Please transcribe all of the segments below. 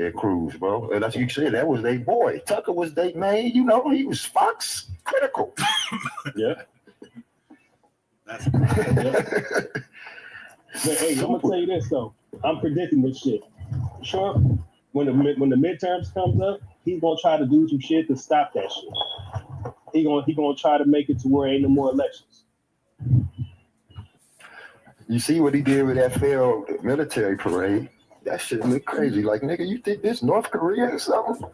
Ted Cruz, bro. And as you said, that was their boy. Tucker was their man. You know, he was Fox critical. Yeah. That's cool. But hey, I'm gonna tell you this though. I'm predicting this shit. Trump, when the midterms comes up, he's gonna try to do some shit to stop that shit. He gonna try to make it to where ain't no more elections. You see what he did with that failed military parade? That shit look crazy. Like, nigga, you think this North Korea or something?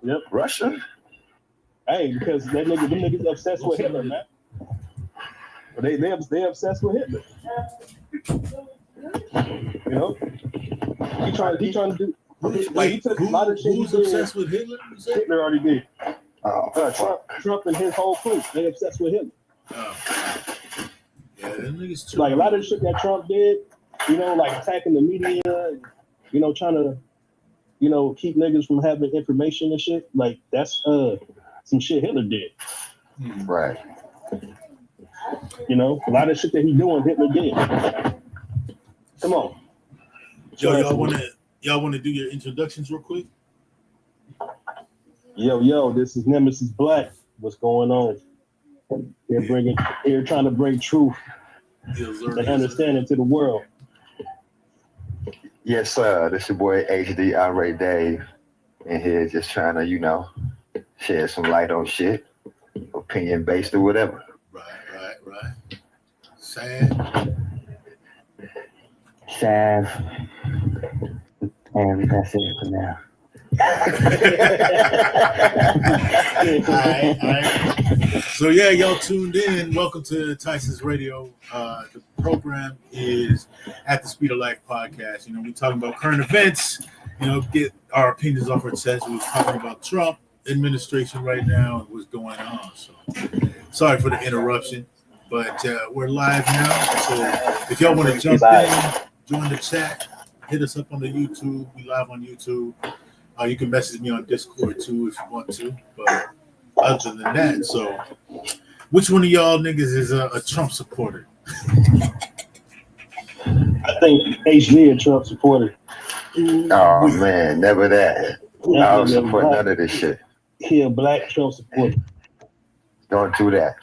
Yep. Russia? Who's obsessed with Hitler? Hitler already did. Oh, Trump and his whole crew, they obsessed with Hitler. Yeah, them niggas too. Like a lot of the shit that Trump did, you know, like attacking the media, and, you know, trying to, you know, keep niggas from having information and shit. Like that's some shit Hitler did. Right. You know, a lot of shit that he doing, Hitler did. Come on. Y'all wanna do your introductions real quick? Yo, this is Nemesis Black. What's going on? They're trying to bring truth and understanding to the world. Yes, sir. This your boy HD Outright Dave. And here just trying to, you know, shed some light on shit. Opinion based or whatever. Right. Sad. And that's it for now. All right. So yeah, y'all tuned in. Welcome to Tyson's Radio. The program is At the Speed of Life podcast. You know, we're talking about current events. You know, get our opinions off our chest. We're talking about Trump administration right now and what's going on. So sorry for the interruption, but we're live now. So if y'all want to jump in, join the chat. Hit us up on the YouTube. We live on YouTube. You can message me on Discord too if you want to. But other than that, so which one of y'all niggas is a Trump supporter? I think HD a Trump supporter. Oh man, never that. I don't support none of this shit. He a black Trump supporter. Don't do that.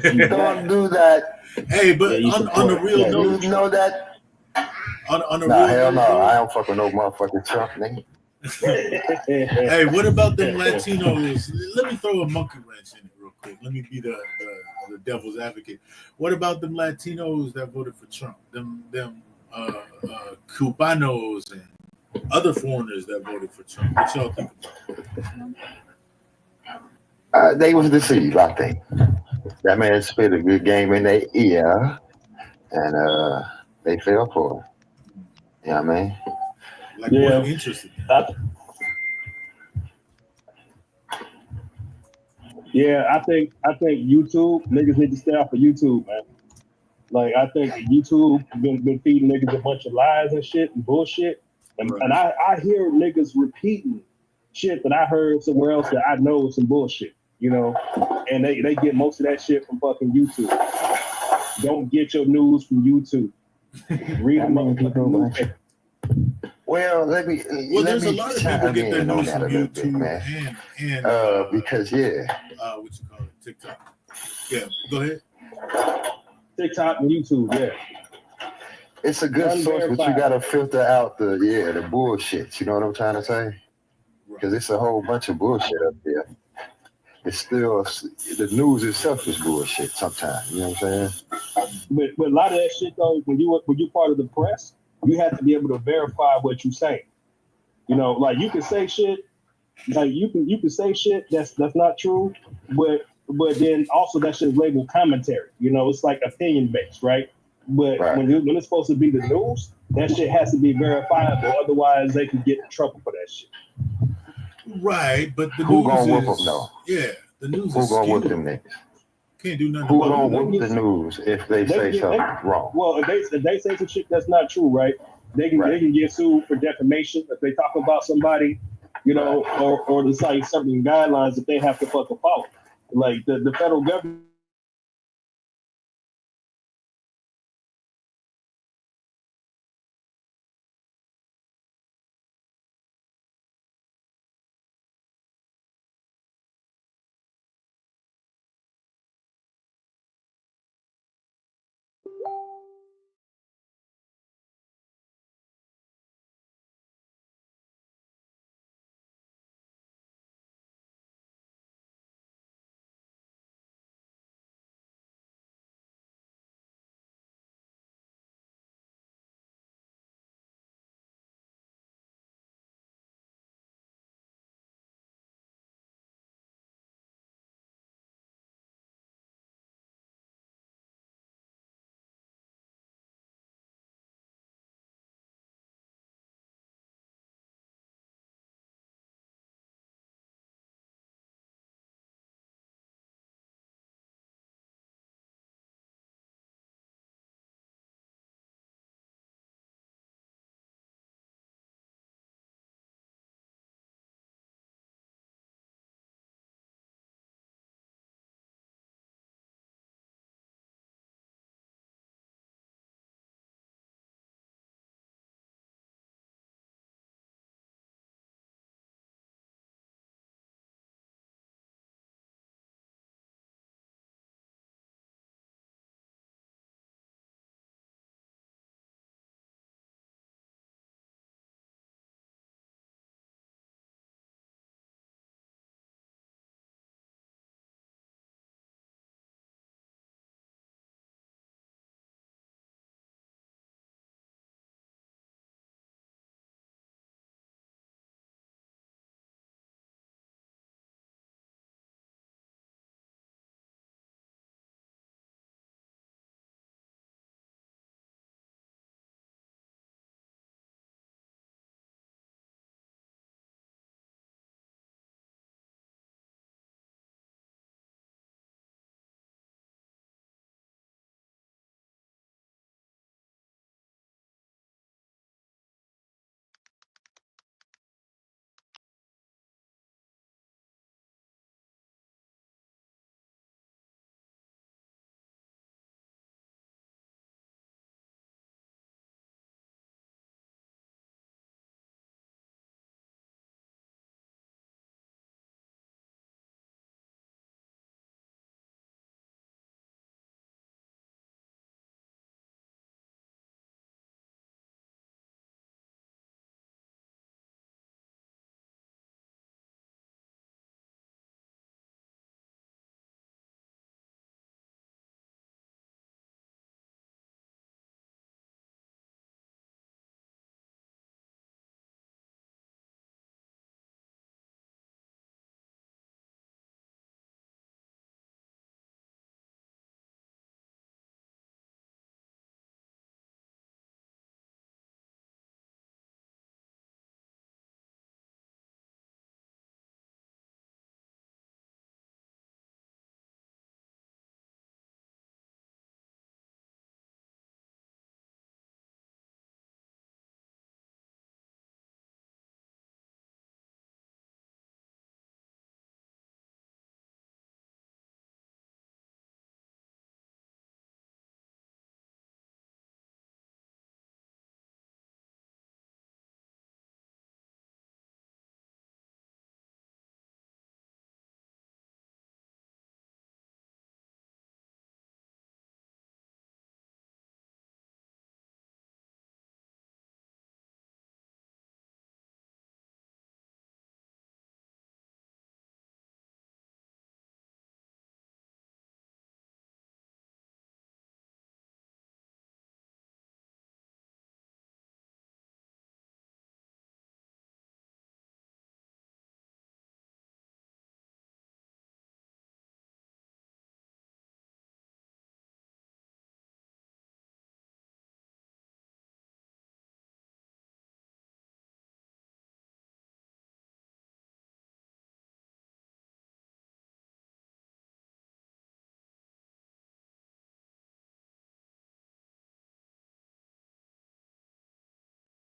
Don't do that. Hey, but on the real note, you know that. On the Nah, real hell no. note, I don't fuck with no motherfucking Trump, nigga. Hey, what about them Latinos? Let me throw a monkey wrench in it real quick. Let me be the devil's advocate. What about them Latinos that voted for Trump? Them Cubanos and other foreigners that voted for Trump. What y'all think about? They was deceived, I think. That man spit a good game in their ear, and they fell for it. You know what I mean? Like, what interested them? Yeah, I think YouTube niggas need to stay off of YouTube, man. Like I think YouTube been feeding niggas a bunch of lies and shit and bullshit, and I hear niggas repeating shit that I heard somewhere else that I know is some bullshit, you know, and they get most of that shit from fucking YouTube. Don't get your news from YouTube. Read them motherfucking. Well, there's a lot of people get their news from YouTube, man. And because what you call it, TikTok. Yeah, go ahead. TikTok and YouTube, yeah. It's a good source, but you gotta filter out the bullshit. You know what I'm trying to say? Because it's a whole bunch of bullshit up there. It's still the news itself is bullshit sometimes. You know what I'm saying? But a lot of that shit though, when you're part of the press, you have to be able to verify what you say. You know, like you can say shit, like you can say shit that's not true, but then also that shit is labeled commentary. You know, it's like opinion based, right? But when it's supposed to be the news, that shit has to be verifiable. Otherwise, they can get in trouble for that shit. Right, but the who news gonna is, whoop them though? Yeah, the news who is gonna skewed. whoop them niggas? Can't do nothing. Who gonna whoop the news if they say something wrong? Well, if they say some shit that's not true, right? They can get sued for defamation if they talk about somebody, you know, or there's like certain guidelines that they have to fucking follow. Like the federal government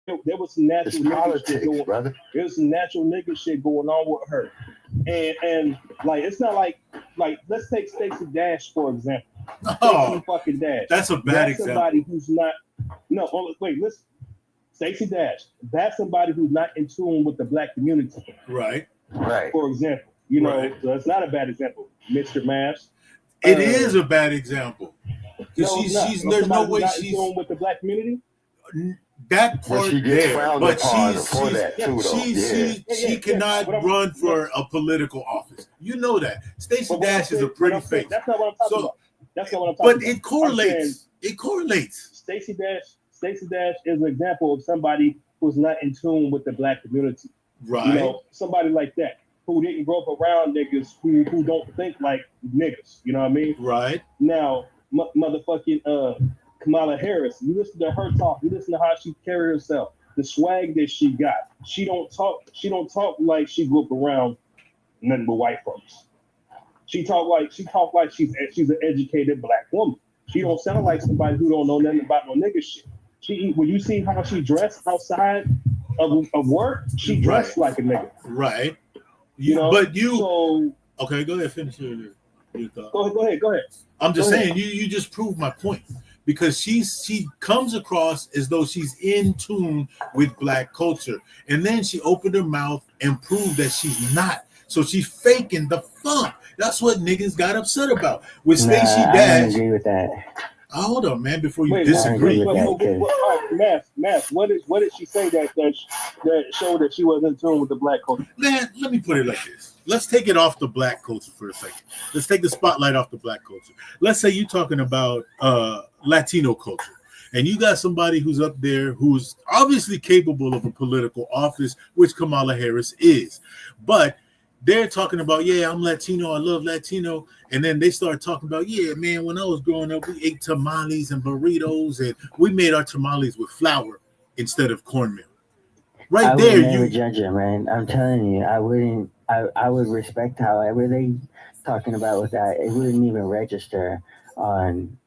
there was some natural It's politics, going, brother. there was some natural nigga shit going on with her, and like it's not like let's take Stacey Dash for example. Stacey fucking Dash. That's a bad example. Somebody who's not. No, wait, listen. Stacey Dash. That's somebody who's not in tune with the black community. Right. For example, so it's not a bad example. Mr. Mass. It is a bad example. No, there's no way she's in tune with the black community. That part there, but she cannot run for a political office. You know that. Stacey Dash is a pretty face. That's not what I'm talking about. That's not what I'm talking about. But it correlates. It correlates. Stacey Dash is an example of somebody who's not in tune with the black community. Right. Somebody like that who didn't grow up around niggas who don't think like niggas. You know what I mean? Right. Now, motherfucking Kamala Harris, you listen to her talk, you listen to how she carry herself, the swag that she got. She don't talk like she grew up around nothing but white folks. She talk like she's an educated black woman. She don't sound like somebody who don't know nothing about no nigga shit. When you see how she dressed outside of work, she dressed like a nigga. Right. Okay, go ahead, finish your thought. Go ahead. I'm just saying, you just proved my point. Because she comes across as though she's in tune with black culture. And then she opened her mouth and proved that she's not. So she's faking the funk. That's what niggas got upset about. With Stacey Dash. I don't agree with that. Hold on, man, before you disagree. Mass, what did she say that showed that she wasn't in tune with the black culture? Man, let me put it like this. Let's take it off the black culture for a second. Let's take the spotlight off the black culture. Let's say you're talking about Latino culture, and you got somebody who's up there who's obviously capable of a political office, which Kamala Harris is. But they're talking about, yeah, I'm Latino, I love Latino. And then they start talking about, yeah, man, when I was growing up, we ate tamales and burritos, and we made our tamales with flour instead of cornmeal. I would never judge it, man. I'm telling you, I wouldn't. I would respect however they talking about with that. It wouldn't even register on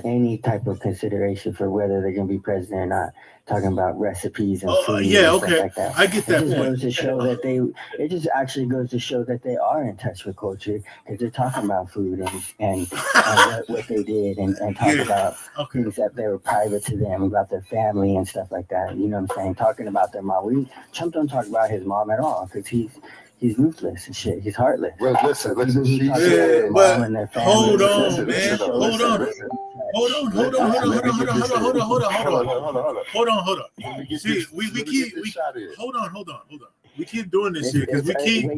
any type of consideration for whether they're gonna be president or not. Talking about recipes and food and stuff like that. I get that. It just goes to show that it just actually goes to show that they are in touch with culture because they're talking about food and what they did and talk about things that they were private to them, about their family and stuff like that. You know what I'm saying? Talking about their mom. Trump don't talk about his mom at all because he's ruthless and shit. He's heartless. Well, listen. Hold on, man. Hold on. See, we keep hold on. We keep doing this shit because we keep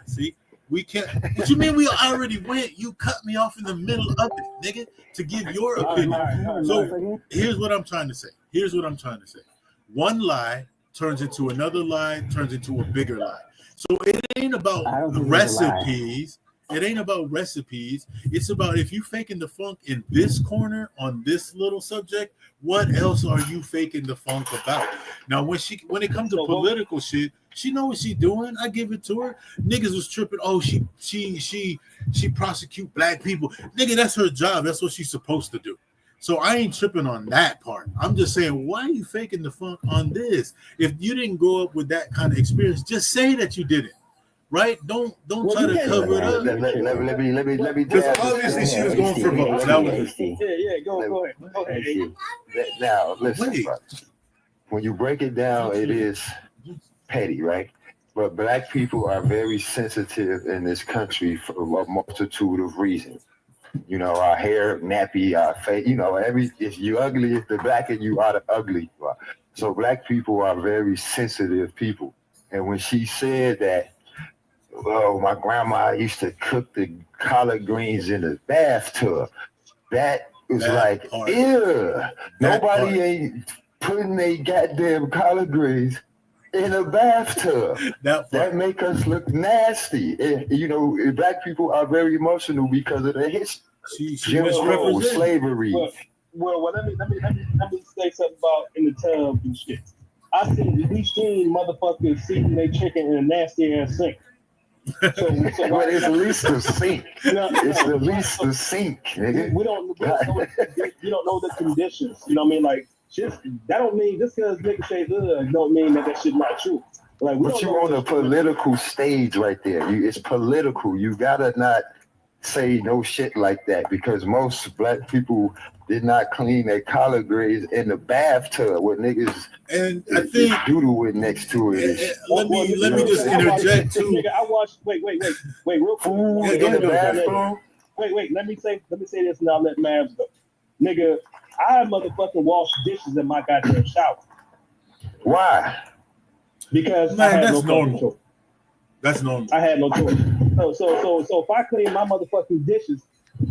see. We can't. What you mean we already went? You cut me off in the middle of it, nigga, to give your opinion. So here's what I'm trying to say. One lie turns into another lie, turns into a bigger lie. So it ain't about recipes. It ain't about recipes. It's about if you faking the funk in this corner on this little subject, what else are you faking the funk about? Now, when it comes to political shit, she know what she doing. I give it to her. Niggas was tripping. Oh, she prosecute black people. Nigga, that's her job. That's what she's supposed to do. So I ain't tripping on that part. I'm just saying, why are you faking the funk on this? If you didn't grow up with that kind of experience, just say that you didn't. Right? Don't try to cover it up. Let me. Because obviously she was going for vote. Go ahead. Now listen, when you break it down, it is petty, right? But black people are very sensitive in this country for a multitude of reasons. You know, our hair, nappy, our face, if you ugly, if the blacker you are, the ugly you are. So black people are very sensitive people. And when she said that, oh, my grandma used to cook the collard greens in the bathtub, that was ew. Nobody ain't putting a goddamn collard greens in a bathtub. That make us look nasty. And, black people are very emotional because of the history. Jim Crow, slavery. Well, let me say something about in the tub and shit. We seen motherfuckers season their chicken in a nasty ass sink. So it's at least the sink. It's at least the sink, nigga. We don't know the conditions. You know what I mean? Like, Just that don't mean just because niggas say don't mean that shit not true. Like, but you on a political stage right there. It's political. You gotta not say no shit like that because most black people did not clean their collard greens in the bathtub with niggas and I think doodle next to it. Let me just interject too. Nigga, I watched wait, real quick. In the bathroom. Wait, let me say this and I'll let Mavs go. Nigga, I motherfucking wash dishes in my goddamn shower. Why? Because man, I had that's no normal. choice. That's normal. I had no choice. So if I clean my motherfucking dishes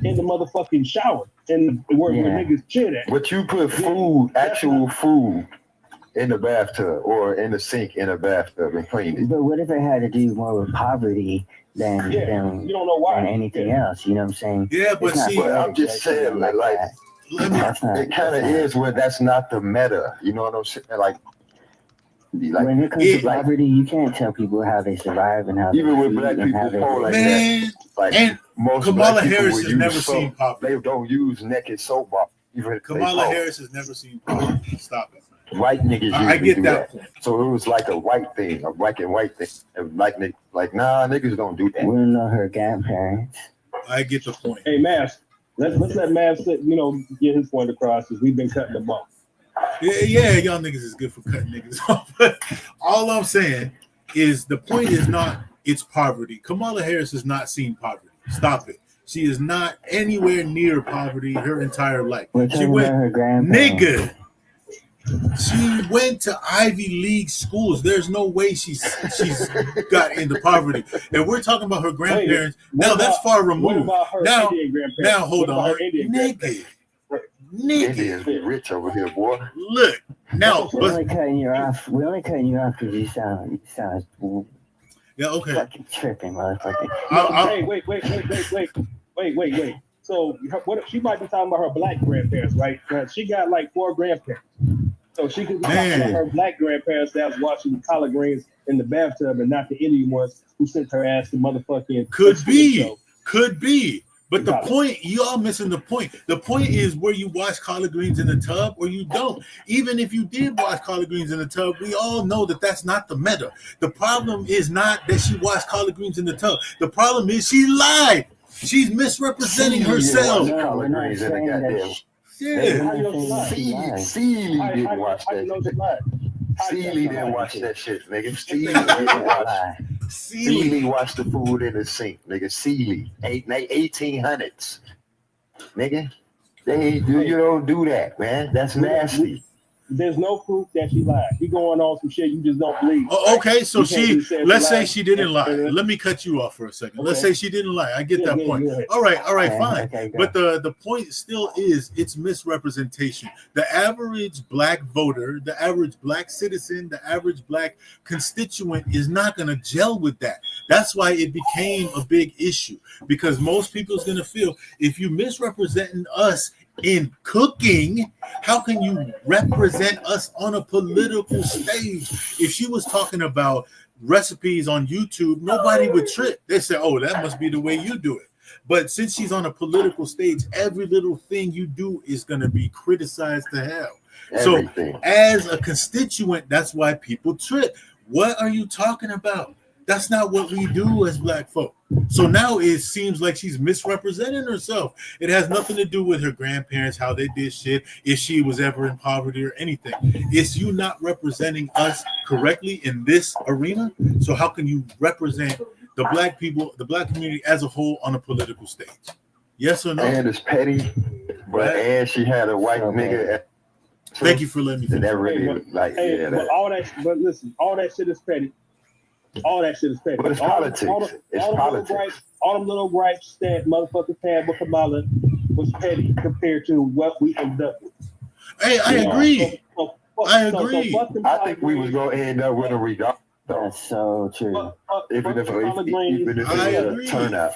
in the motherfucking shower and where niggas shit at. But you put food, actual food, in the bathtub or in the sink in the bathtub and clean it. But what if it had to do more with poverty than you don't know why. than anything else? You know what I'm saying? Yeah, but see, I'm just saying, like it kind of is where that's not the meta. You know what I'm saying? Like when it comes to poverty, you can't tell people how they survive and how even with black people like that. Like and most Kamala Harris has never seen poverty. They don't use naked soap bar. Even Kamala Harris has never seen poverty. Stop it. White niggas I get that point. So it was like a white thing, a black and white thing. And black niggas, like, nah, niggas don't do that. We don't know her grandparents. I get the point. Hey, Mavs, let's let Mavs get his point across because we've been cutting them off. Yeah, y'all niggas is good for cutting niggas off. But all I'm saying is the point is not it's poverty. Kamala Harris has not seen poverty. Stop it. She is not anywhere near poverty her entire life. She went, her grandparents. nigga. She went to Ivy League schools. There's no way she's got into poverty. And we're talking about her grandparents. Now that's far removed. Now hold on, nigga. Indians be rich over here, boy. Look, now we're only cutting you off. We're only cutting you off because you sound yeah, okay. Fucking tripping, motherfucker. Hey, wait. So what she might be talking about her black grandparents, right? She got like 4 grandparents. So she could be talking about her black grandparents that was watching the collard greens in the bathtub and not the Indian ones who sent her ass to motherfucking could be. But the point, y'all missing the point. The point is where you wash collard greens in the tub or you don't. Even if you did wash collard greens in the tub, we all know that that's not the meta. The problem is not that she washed collard greens in the tub. The problem is she lied. She's misrepresenting herself. Seeley didn't watch that. Seeley didn't watch that shit, nigga. Seeley watched the food in the sink, nigga. Seeley, 1800s, nigga. You don't do that, man. That's nasty. There's no proof that she lied. He going on some shit you just don't believe. Oh, okay, so let's say she didn't lie. Let me cut you off for a second. Okay. Let's say she didn't lie. I get that point. All right, fine. Okay, but the point still is it's misrepresentation. The average black voter, the average black citizen, the average black constituent is not going to gel with that. That's why it became a big issue because most people's going to feel if you misrepresenting us in cooking, how can you represent us on a political stage? If she was talking about recipes on YouTube, nobody would trip. They say, oh, that must be the way you do it. But since she's on a political stage, every little thing you do is going to be criticized to hell. Everything. So as a constituent, that's why people trip. What are you talking about? That's not what we do as black folk. So now it seems like she's misrepresenting herself. It has nothing to do with her grandparents, how they did shit, if she was ever in poverty or anything. It's you not representing us correctly in this arena. So how can you represent the black people, the black community as a whole on a political stage? Yes or no? And it's petty, but and she had a white nigga. Thank you for letting me finish. That really but listen, all that shit is petty. All that shit is petty. But it's politics. All them little gripes that motherfuckers had with Kamala was petty compared to what we ended up with. Hey, I agree. I agree. I think we was gonna end up with a regard. That's so true. Even if it's a turnout.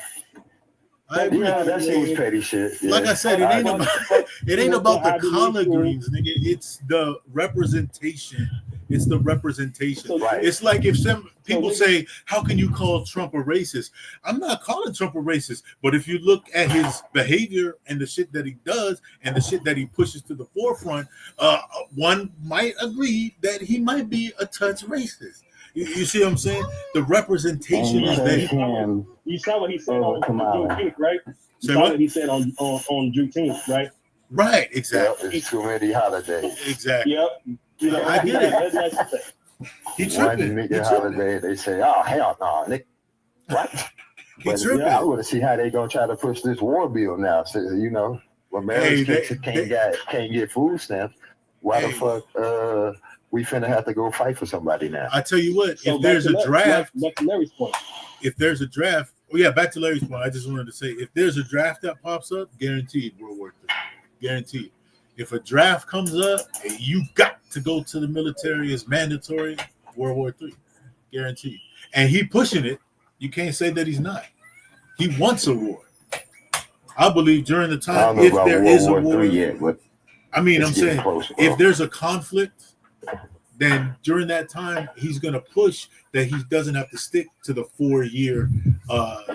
I agree. Yeah, that shit was petty shit. Yeah. Like I said, it ain't about the collard greens, nigga. It's the representation. It's the representation. So, Right. It's like if some people So, say, "How can you call Trump a racist?" I'm not calling Trump a racist, but if you look at his behavior and the shit that he does and the shit that he pushes to the forefront, one might agree that he might be a touch racist. You see what I'm saying? The representation And is so there. him you saw what he said Oh, on Kamala. Juneteenth, right? You Say saw what? what he said on Juneteenth, right? Right, Yep, exactly. it's too many holidays. Exactly. Yep. You know, I get it. That's the thing. He One tripping. He nigga tripping. holiday, they say, "Oh hell no, nigga." What? He But tripping. I want to see how they gonna try to push this war bill now. So, you know, when marriage can't get food stamps, why the fuck we finna have to go fight for somebody now? I tell you what, So if there's a draft, back to Larry's point. if there's a draft, oh yeah, back to Larry's point. I just wanted to say, if there's a draft that pops up, guaranteed World War III, guaranteed. If a draft comes up, you got to go to the military. It's mandatory. World War III, guaranteed. And he pushing it. You can't say that he's not. He wants a war. I believe during the I don't time, know if about there World is a War war, III yet, but I mean, I'm it's getting saying close, bro. if there's a conflict, then during that time, he's going to push that he doesn't have to stick to the 4-year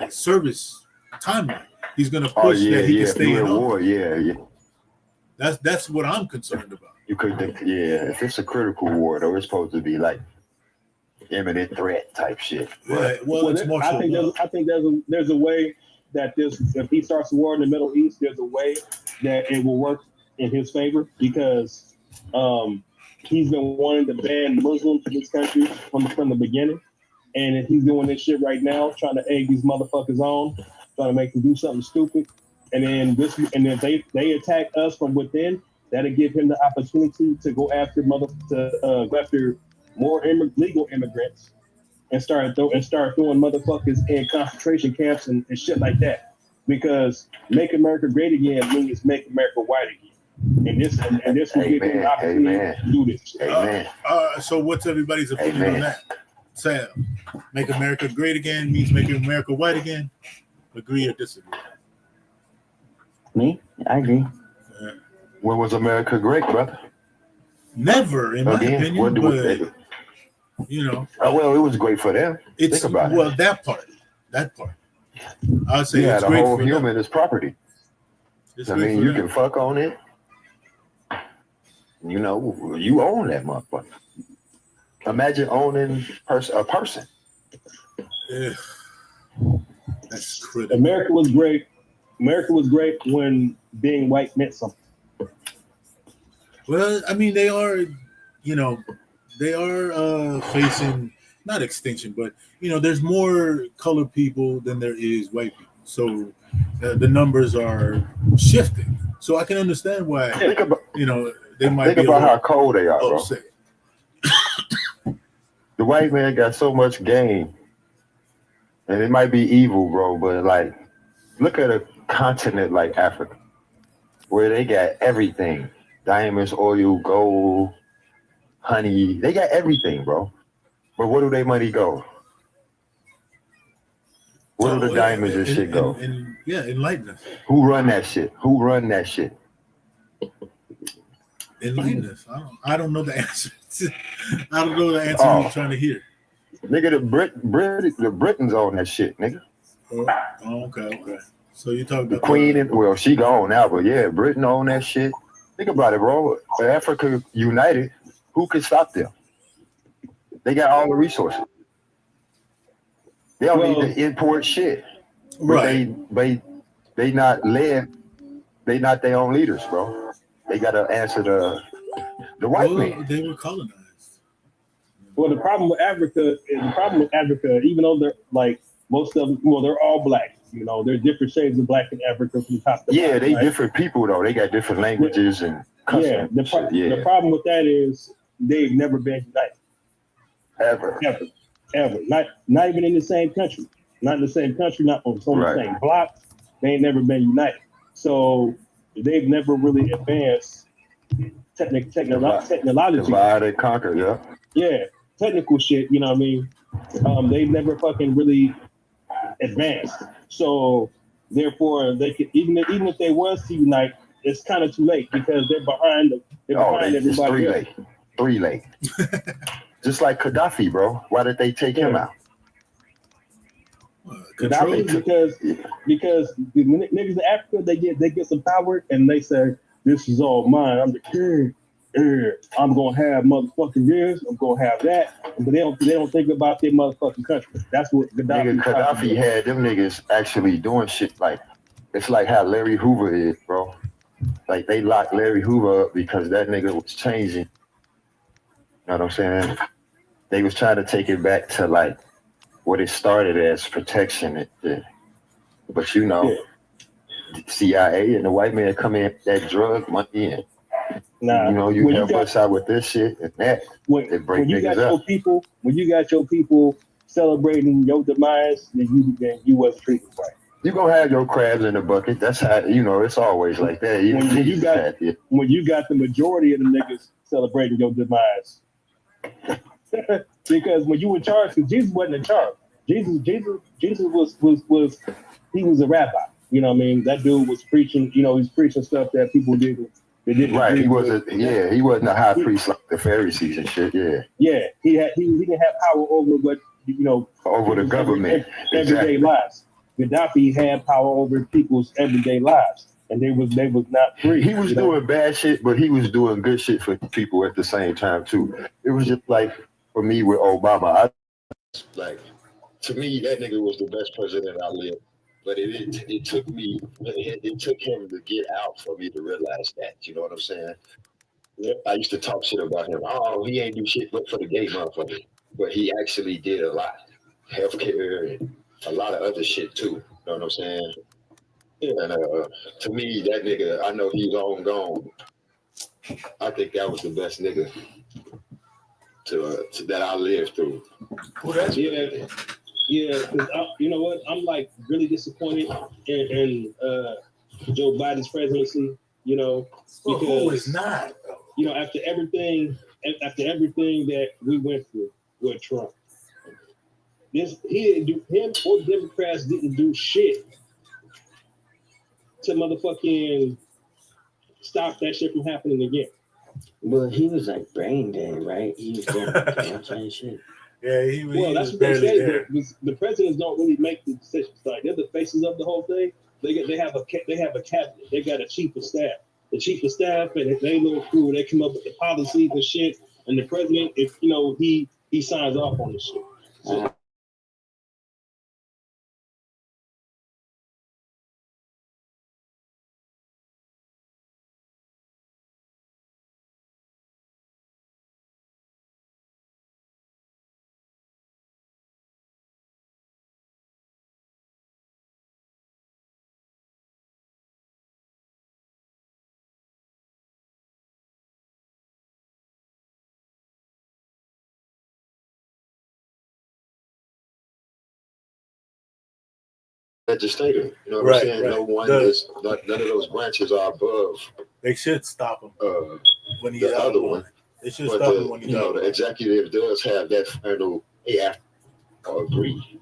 service timeline. He's going to push that he can stay in war. office. Yeah. That's what I'm concerned about. You could think, if it's a critical war, though, it's supposed to be like imminent threat type shit. Yeah, well, it's martial law. I think there's a way that if he starts a war in the Middle East, there's a way that it will work in his favor because he's been wanting to ban Muslims in this country from the beginning, and if he's doing this shit right now, trying to egg these motherfuckers on, trying to make them do something stupid, and then they attack us from within, that'll give him the opportunity to go after more legal immigrants and start throwing motherfuckers in concentration camps and shit like that. Because make America great again means make America white again. And this will give him the opportunity to do this. Amen. So what's everybody's opinion on that? Sam, make America great again means making America white again? Agree or disagree? Me? I agree. When was America great, brother? Never, in my opinion. What do we? You know, well, it was great for them. Think about it. That part. I'd say it's the great whole for human them. is property. I mean, you can fuck on it. You know, you own that motherfucker. Imagine owning a person. Yeah. That's critical. America was great. America was great when being white meant something. Well, I mean, they are facing not extinction, but there's more colored people than there is white people. So the numbers are shifting. So I can understand why they might think about how cold they are, upset. Bro. The white man got so much game, and it might be evil, bro. But like, look at a continent like Africa, where they got everything: diamonds, oil, gold, honey. They got everything, bro. But where do their money go? Where do the diamonds and shit go? Enlighten us. Who run that shit? Enlighten us. I don't know the answer. I don't know the answer you're trying to hear. Nigga, the Britons own that shit, nigga. Oh, okay. So you talking about the Queen? She gone now, but yeah, Britain own that shit. Think about it, bro. Africa united, who could stop them? They got all the resources. They don't need to import shit. Right. But they not led. They not their own leaders, bro. They gotta answer the white man. They were colonized. Well, the problem with Africa, even though they're like most of them, they're all black. There's different shades of black in Africa from top to bottom. They different people though. They got different languages and customs. The problem with that is they've never been united. Ever. Not even in the same country. Not in the same country. Not on the same block. They ain't never been united. So they've never really advanced technologically. Divide and conquer, yeah. Yeah, technical shit. You know what I mean? They've never fucking really advanced. So therefore, they could even if they was to unite, it's kind of too late because they're behind. Everybody else. 3-lane. Just like Gaddafi, bro. Why did they take him out? Gaddafi, because the niggas in Africa, they get some power and they say, this is all mine. I'm the king. I'm gonna have motherfucking this. I'm gonna have that. But they don't think about their motherfucking country. That's what Gaddafi had them niggas actually doing shit like it's like how Larry Hoover is, bro. Like they locked Larry Hoover up because that nigga was changing. You know what I'm saying? They was trying to take it back to like what it started as protection. But you know, the CIA and the white man come in that drug money in. Nah, you know, you help us out with this shit and that. When you got your people celebrating your demise, then you wasn't treated right. You gonna have your crabs in the bucket. That's how it's always like that. When you got the majority of the niggas celebrating your demise, because when you were in charge, because Jesus wasn't in charge. Jesus was he was a rabbi. You know what I mean? That dude was preaching. You know, he's preaching stuff that people didn't. Right, he wasn't a high priest like the Pharisees and shit. Yeah, he didn't have power over over the government everyday lives. Gaddafi had power over people's everyday lives, and they was not free. He was doing bad shit, but he was doing good shit for people at the same time too. It was just like for me with Obama. To me, that nigga was the best president I lived. But it took him to get out for me to realize that. You know what I'm saying? I used to talk shit about him. Oh, he ain't do shit but for the gay motherfucker. But he actually did a lot. Healthcare and a lot of other shit too. You know what I'm saying? And to me, that nigga, I know he's long gone. I think that was the best nigga to that I lived through. Well, that's Yeah, because you know what? I'm like really disappointed in Joe Biden's presidency. You know, because who is not? You know, after everything that we went through with Trump, him or the Democrats didn't do shit to motherfucking stop that shit from happening again. Well, he was like brain dead, right? He was doing cancer and shit. Yeah, he was. Well, that's what they say. The presidents don't really make the decisions. Like they're the faces of the whole thing. They have a cabinet. They got a chief of staff. The chief of staff and they little crew. They come up with the policies and shit. And the president, if he signs off on the shit. So, legislator, you know what I'm saying? Right. No one is none of those branches are above. They should stop him when he's the other one. They should stop him when he's the executive does have that final agree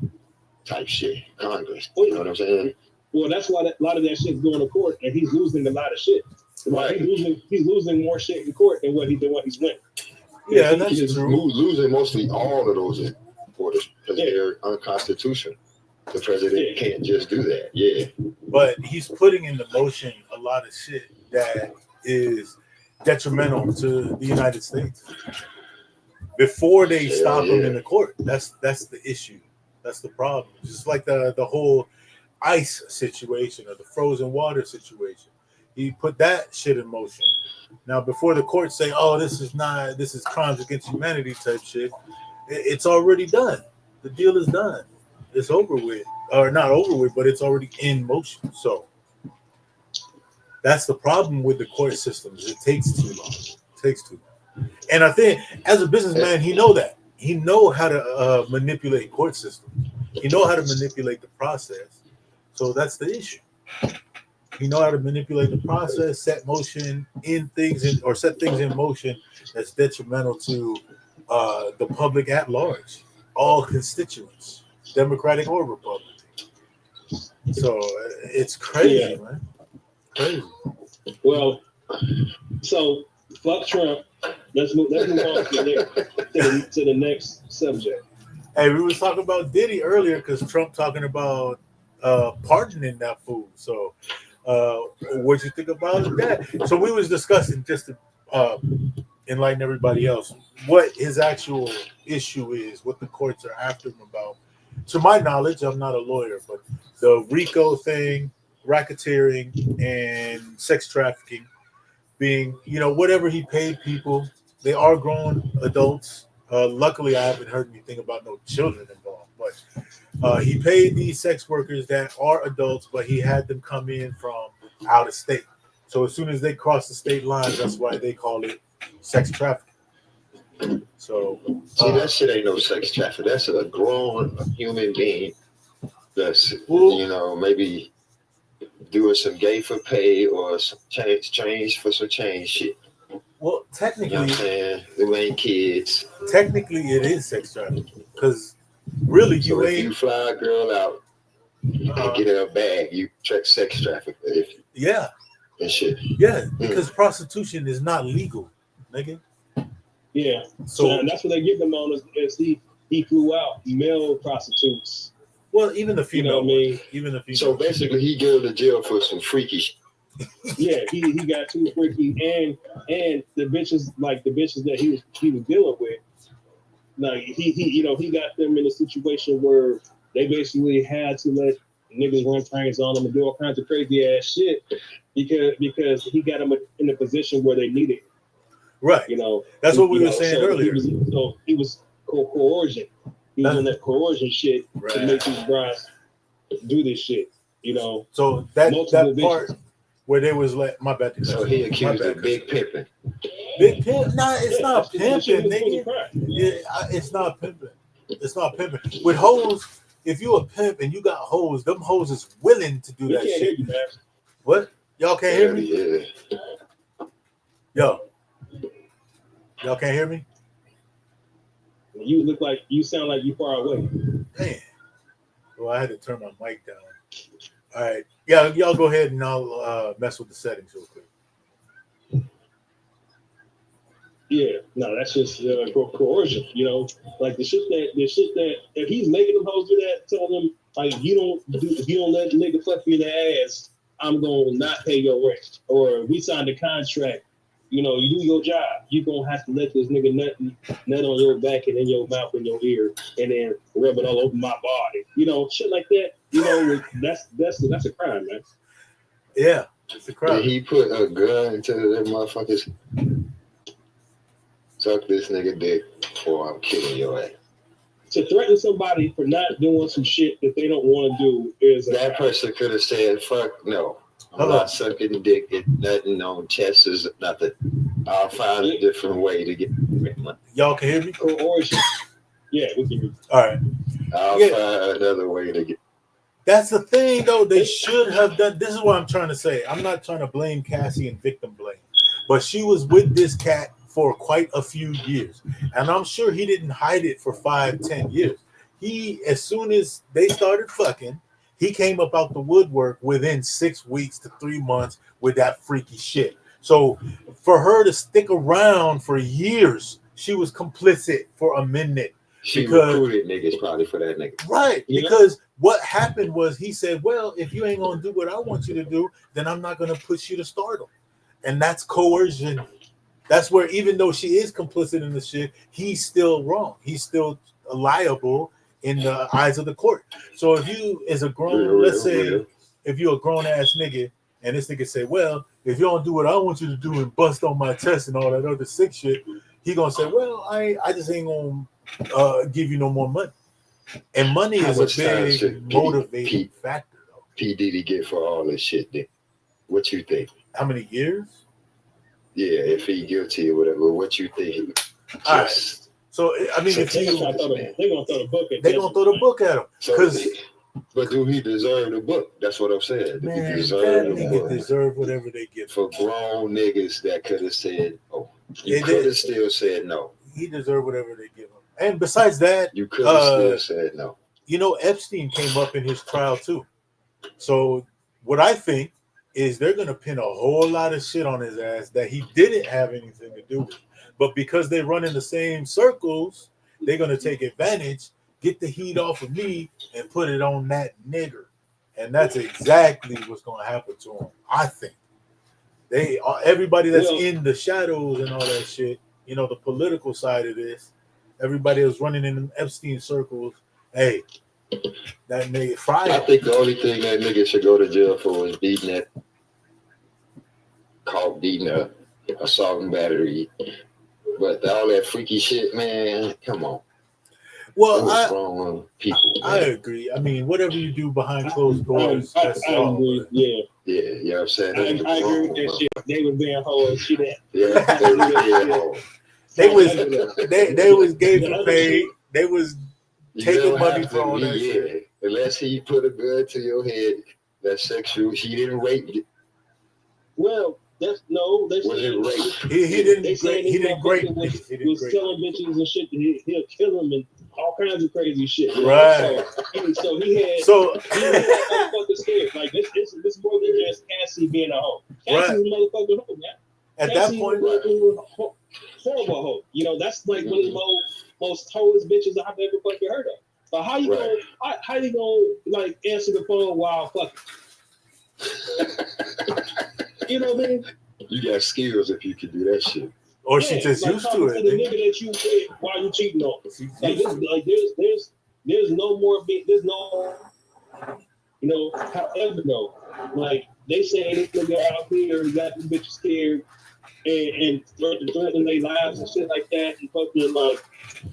type shit. Congress, you know what I'm saying? Well, that's why a lot of that shit's going to court, and he's losing a lot of shit. Right. He's losing more shit in court than what he's winning. Yeah, that's true. Losing mostly all of those in court because they're unconstitutional. The president can't just do that. Yeah. But he's putting into motion a lot of shit that is detrimental to the United States. Before they stop him in the court. That's the issue. That's the problem. Just like the whole ice situation or the frozen water situation. He put that shit in motion. Now before the courts say, oh, this is crimes against humanity type shit, it's already done. The deal is done. It's over with, or not over with, but it's already in motion. So that's the problem with the court systems. It takes too long. And I think as a businessman, he know that. He know how to manipulate court systems. He know how to manipulate the process. So that's the issue. He know how to manipulate the process, set things in motion that's detrimental to the public at large, all constituents. Democratic or Republican. So it's crazy, man. Crazy. Well, so fuck Trump, Let's move on to the next subject. Hey, we was talking about Diddy earlier because Trump talking about pardoning that fool. So, what you think about that? So we was discussing just to enlighten everybody else what his actual issue is, what the courts are after him about. To my knowledge, I'm not a lawyer, but the RICO thing, racketeering, and sex trafficking being, whatever he paid people, they are grown adults. Luckily, I haven't heard anything about no children involved, but he paid these sex workers that are adults, but he had them come in from out of state. So as soon as they cross the state lines, that's why they call it sex trafficking. So see, that shit ain't no sex trafficking. That's a grown human being that's maybe doing some gay for pay or some change for some change shit. Well, technically, you know what I'm saying? Them ain't kids. Technically, it is sex trafficking because really, so if you fly a girl out and get her a bag, you sex traffic. Yeah. And shit. Yeah, because prostitution is not legal, nigga. Yeah. So and that's what they give them on is he flew out male prostitutes. Well, even the female. Even the female. So basically, he go to jail for some freaky shit. Yeah, he got too freaky, and the bitches that he was dealing with, like he got them in a situation where they basically had to let niggas run trains on them and do all kinds of crazy ass shit because he got them in a position where they needed. Right. That's what we were saying earlier. He was coercion. He was on that coercion shit to make these brides do this shit. So that part. Where they was like, my bad. So he accused of big pimping. Big pimp? Nah, it's not pimping, nigga. Yeah, it's not pimping. It's not pimping. With hoes, if you a pimp and you got hoes, them hoes is willing to do that shit. Hear you, man. What? Y'all can't hear me? Yeah. Y'all can't hear me? You sound like you far away. Damn. Well, I had to turn my mic down. All right. Yeah, y'all go ahead and I'll mess with the settings real quick. Yeah, no, that's just coercion. Like the shit that if he's making them hoes do that, tell them like if you don't let the nigga fuck you in the ass, I'm gonna not pay your rent. Or we signed a contract. You do your job. You gonna have to let this nigga nut on your back and in your mouth and your ear, and then rub it all over my body. Shit like that. That's a crime, man. Yeah, it's a crime. Did he put a gun into them motherfuckers? Suck this nigga dick, or I'm killing your ass. To threaten somebody for not doing some shit that they don't want to do is that person could have said, "Fuck no, I'm not sucking dick. It's nothing on chest is nothing. I'll find a different way to get money." Y'all can hear me? Coercion. Yeah, we can hear you. All right. I'll find another way to get. That's the thing, though. They should have done. This is what I'm trying to say. I'm not trying to blame Cassie and victim blame, but she was with this cat for quite a few years, and I'm sure he didn't hide it for 5-10 years. As soon as they started fucking, he came up out the woodwork within 6 weeks to 3 months with that freaky shit. So for her to stick around for years, she was complicit for a minute. She recruited niggas probably for that nigga. Right. Because what happened was he said, well, if you ain't going to do what I want you to do, then I'm not going to push you to stardom. And that's coercion. That's where even though she is complicit in the shit, he's still wrong. He's still liable in the eyes of the court. So if you is a grown, let's say, if you're a grown ass nigga and this nigga say, well, if you don't do what I want you to do and bust on my chest and all that other sick shit, he going to say, well, I just ain't going to give you no more money. And money is a big motivating factor, though. P. Diddy get for all this shit, then? What you think? How many years? Yeah, if he guilty or whatever, what you think? All right. So I mean, if they're gonna throw the book at him. They're gonna throw the book at him. But do he deserve the book? That's what I'm saying. Man, he deserve whatever they give for grown niggas that could have said, "Oh," you could have still said no. He deserved whatever they give him. And besides that, you could have still said no. Epstein came up in his trial too. So what I think is they're gonna pin a whole lot of shit on his ass that he didn't have anything to do with. But because they run in the same circles, they're gonna take advantage, get the heat off of me, and put it on that nigger. And that's exactly what's gonna happen to them. I think everybody that's in the shadows and all that shit, you know, the political side of this, everybody that's running in the Epstein circles, hey, that nigga Friday. I think the only thing that nigga should go to jail for is beating a assault and battery. But all that freaky shit, man, come on. Well, what's wrong with people? Man? I agree. I mean, whatever you do behind closed doors, I agree. Yeah. Yeah, you know what I'm saying? I agree with that shit. They was being hoes. She that. Yeah, they was being hoes. They was getting paid. They was taking money from all that shit. Unless he put a gun to your head, that's sexual. He didn't rape you. Well, that's no. They was it rape? He didn't rape. He was killing bitches and shit. He'll kill them and all kinds of crazy shit. Right. So he had motherfucker scared. Like this more than just Cassie being a hoe. Cassie's a motherfucking hoe, man. At that point, horrible hoe. You know, that's like one of the most hoest bitches I've ever fucking heard of. So how you gonna like answer the phone while fucking? You know what I mean? You got skills if you can do that shit. Or she just used to it. The nigga that you with while you cheating on. There's no more. There's no. However though, like they say this nigga out here got the bitches scared and threatening their lives and shit like that, and fucking like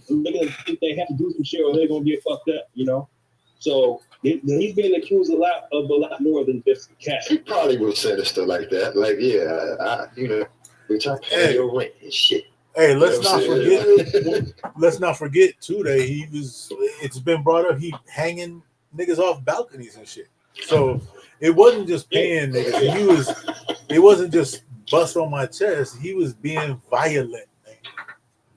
they're gonna think they have to do some shit or they're gonna get fucked up, you know. So he's being accused a lot more than just cash. He probably would say stuff like that. Like, bitch, I pay your rent and shit. Hey, let's not forget too that it's been brought up, he hanging niggas off balconies and shit. So it wasn't just paying niggas. It wasn't just bust on my chest. He was being violent, man.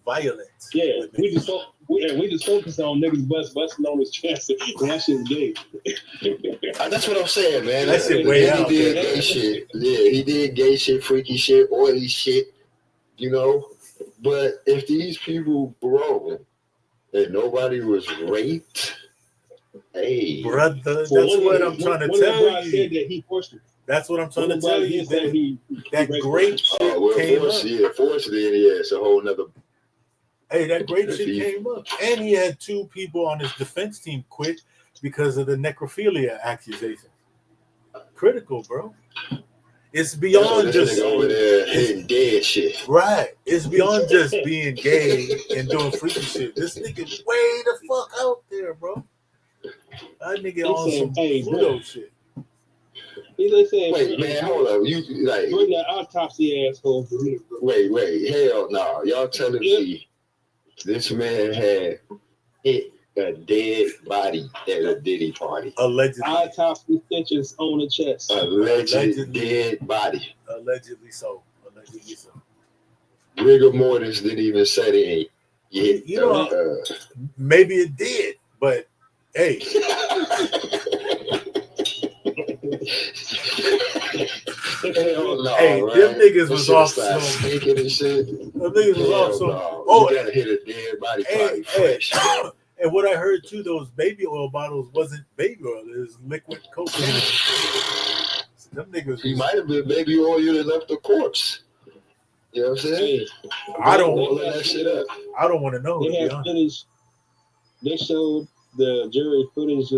Violent. Yeah, we just focus on niggas busting on his chest. That shit's gay. That's what I'm saying, man. That shit way out. He did gay shit. Yeah, he did gay shit, freaky shit, oily shit. You know, but if these people broke and nobody was raped, hey, brother, that's what I'm trying to tell you. Said that he forced it. That's what I'm trying to tell you. That great shit came up. Forced it. Yeah, it's a whole nother. Hey, that great shit came up, and he had 2 people on his defense team quit because of the necrophilia accusation. Critical, bro. It's beyond just over there hitting dead shit. Right. It's beyond just being gay and doing freaky shit. This nigga's way the fuck out there, bro. That nigga on some pseudo shit. Wait, man, hold up. You like bring that autopsy asshole for me. Wait, hell no. Y'all telling me this man had hit a dead body at a Diddy party? Allegedly. Autopsy stitches on the chest. Allegedly dead body. Allegedly so. Rigor mortis didn't even say it. Maybe it did, but hey. Hey, them niggas was off some. Stinking and shit. Them niggas was off some. Oh, you gotta hit a dead body party fresh. And what I heard too, those baby oil bottles wasn't baby oil; it was liquid cocaine. So them niggas. He might have been baby oil that left the corpse. You know what I'm saying? I don't want that shit up. I don't want to know. They had footage. They showed the jury footage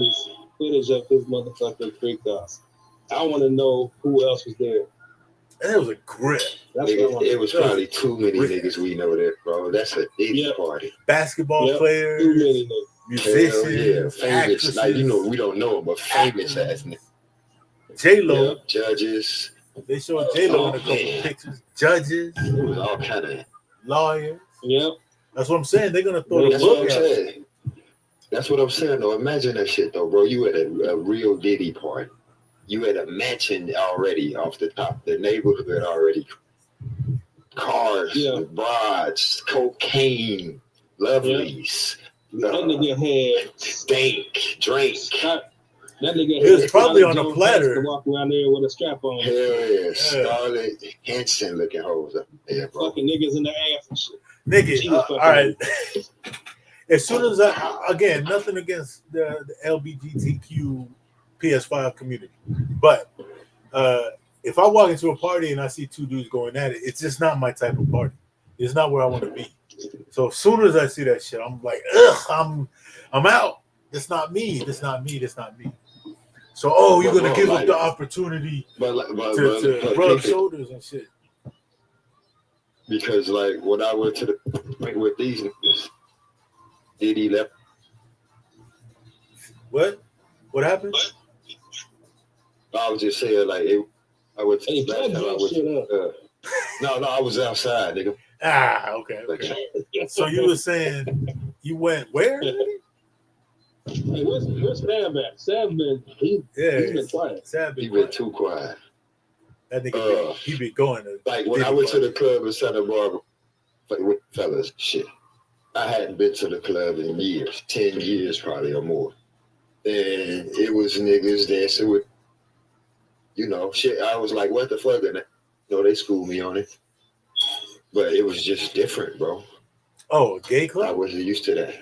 of his motherfucking freak off. I want to know who else was there. And it was a grip. It was probably too many niggas we know that, bro. That's a Diddy party. Basketball players, too many musicians, famous. actresses. Like, we don't know them, but famous ass niggas. J-Lo. Judges. They showed J-Lo in a couple pictures. Judges. It was all kind of lawyers. Yep. That's what I'm saying. They're gonna throw the book at. That's what I'm saying, though. Imagine that shit, though, bro. You at a real Diddy party. You had a mansion already off the top. The neighborhood already. Cars, broads, cocaine, lovelies. That nigga had stank, drink. That nigga it was probably on a platter. To walk around there with a strap on. Hell yeah, Scarlett Henson looking hoes up there, bro. Fucking niggas in the ass and shit. Nigga, all right. As soon as again, nothing against the LGBTQ PS5 community, but if I walk into a party and I see two dudes going at it, it's just not my type of party. It's not where I want to be. So as soon as I see that shit, I'm like, ugh, I'm out. That's not me. That's not me. That's not me. So, you're gonna give up the opportunity to rub shoulders and shit. Because like when I went to the with these niggas, Diddy left. What? What happened? I was just saying like I went to last time I went. No, I was outside, nigga. Okay. So you were saying you went where? Hey, where's Sam at? Sam he's been quiet. He been too quiet. That nigga, he be going to like when I went to the club in Santa Barbara with fellas, shit. I hadn't been to the club in years, 10 years probably or more. And it was niggas dancing with, shit. I was like, what the fuck? And they schooled me on it. But it was just different, bro. Oh, a gay club? I wasn't used to that.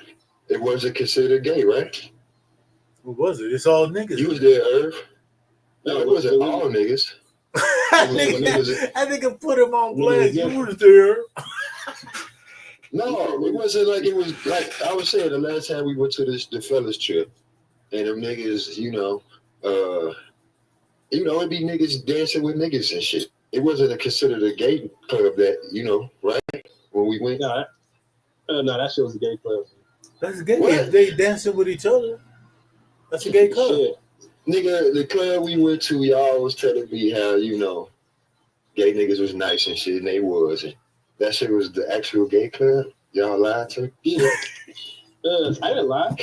It wasn't considered gay, right? What was it? It's all niggas. You was there, Irv. No, it wasn't all niggas. I think put him on blast. You was there. No, it wasn't like it was like I was saying the last time we went to the fellas trip, and them niggas, it'd be niggas dancing with niggas and shit. It wasn't considered a gay club that, right? When we went. No, that shit was a gay club. That's gay. What? They dancing with each other. That's a gay club. Shit. Nigga, the club we went to, y'all was telling me how, gay niggas was nice and shit, and they was. And that shit was the actual gay club? Y'all lied to me? Yeah. I didn't lie.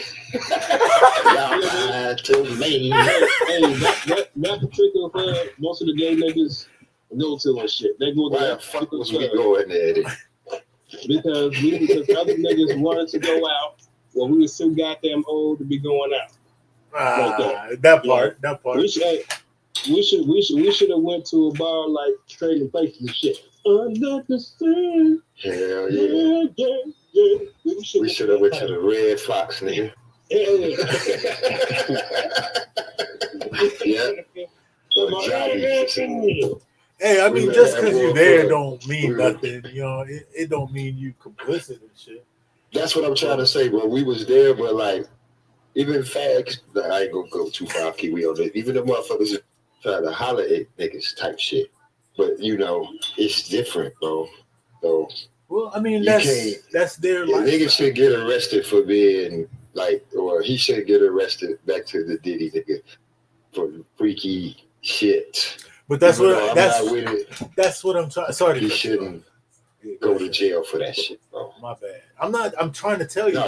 Y'all lied to me. That particular club, most of the gay niggas go to and shit. They go to Why the fuck was we going there then? Because other niggas wanted to go out when we was too goddamn old to be going out. That part. We should have went to a bar like Trading Places and shit. Under the sun. Hell yeah. We should have went to the Red Fox, nigga. Yeah. Hey, I mean, just because you're there don't mean nothing. It don't mean you complicit and shit. That's what I'm trying to say, bro. We was there, but like, even fags, I ain't gonna go too far, Kiwi on this. Even the motherfuckers trying to holler at niggas type shit. But it's different, bro. So well, I mean, that's their life. Niggas should get arrested for being or he should get arrested back to the Diddy nigga for freaky shit. But that's what I'm trying. Sorry, he shouldn't go to jail for that shit, bro. My bad. I'm trying to tell you,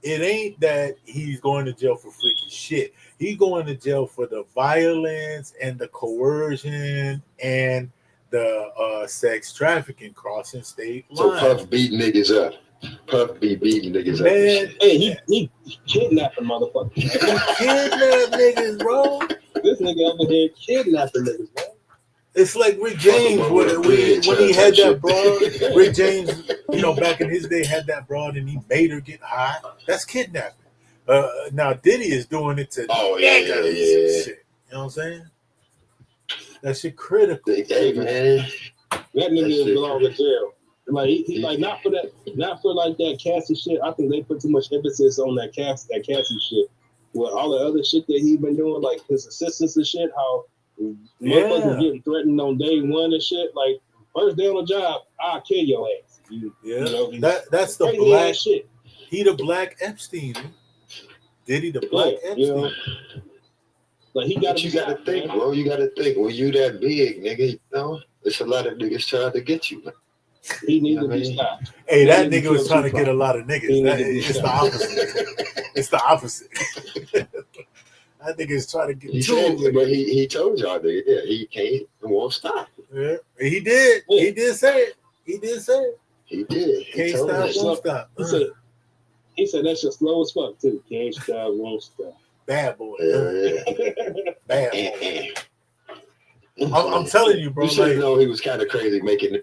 it ain't that he's going to jail for freaky shit. He's going to jail for the violence and the coercion and the sex trafficking crossing state lines. So Puff beat niggas up. Puff be beating niggas up. Hey, he kidnapping motherfuckers. He kidnapped niggas, bro. This nigga over here kidnapping niggas, bro. It's like Rick James when he had that broad. Rick James, back in his day, had that broad and he made her get high. That's kidnapping. Now Diddy is doing it to niggas. Yeah. Shit. You know what I'm saying? That shit critical. Hey man, that nigga belong to jail. Like he like not for that Cassie shit. I think they put too much emphasis on that Cassie shit. With all the other shit that he been doing, like his assistants and shit, how motherfuckers getting threatened on day one and shit. Like first day on the job, I'll kill your ass. That's the black shit. He the black Epstein. Diddy the black Epstein. Like you gotta think, bro. You gotta think. When you that big, nigga, there's a lot of niggas trying to get you. He needs to be stopped. Hey, that nigga was trying to get a lot of niggas. It's the opposite. It's the opposite. That nigga is trying to get but he told y'all, nigga, he can't and won't stop. Yeah, he did. Yeah. He did say it. He did. Can't stop, won't stop. He said that shit slow as fuck too. Can't stop, won't stop. bad boy. Yeah. Bad boy. I'm telling you, bro. You should Like, know he was kind of crazy making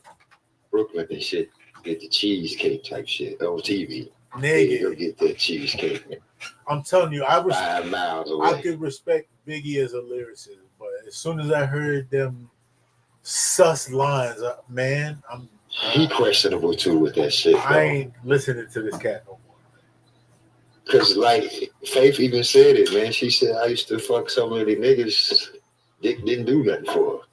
Brooklyn and shit. Get the cheesecake type shit on TV. Yeah, go nigga, get that cheesecake. Man. I'm telling you, 5 miles away. I could respect Biggie as a lyricist, but as soon as I heard them sus lines, man, He questionable too with that shit. I ain't listening to this cat no more. Cause like Faith even said it, man. She said I used to fuck so many niggas, Dick didn't do nothing for her.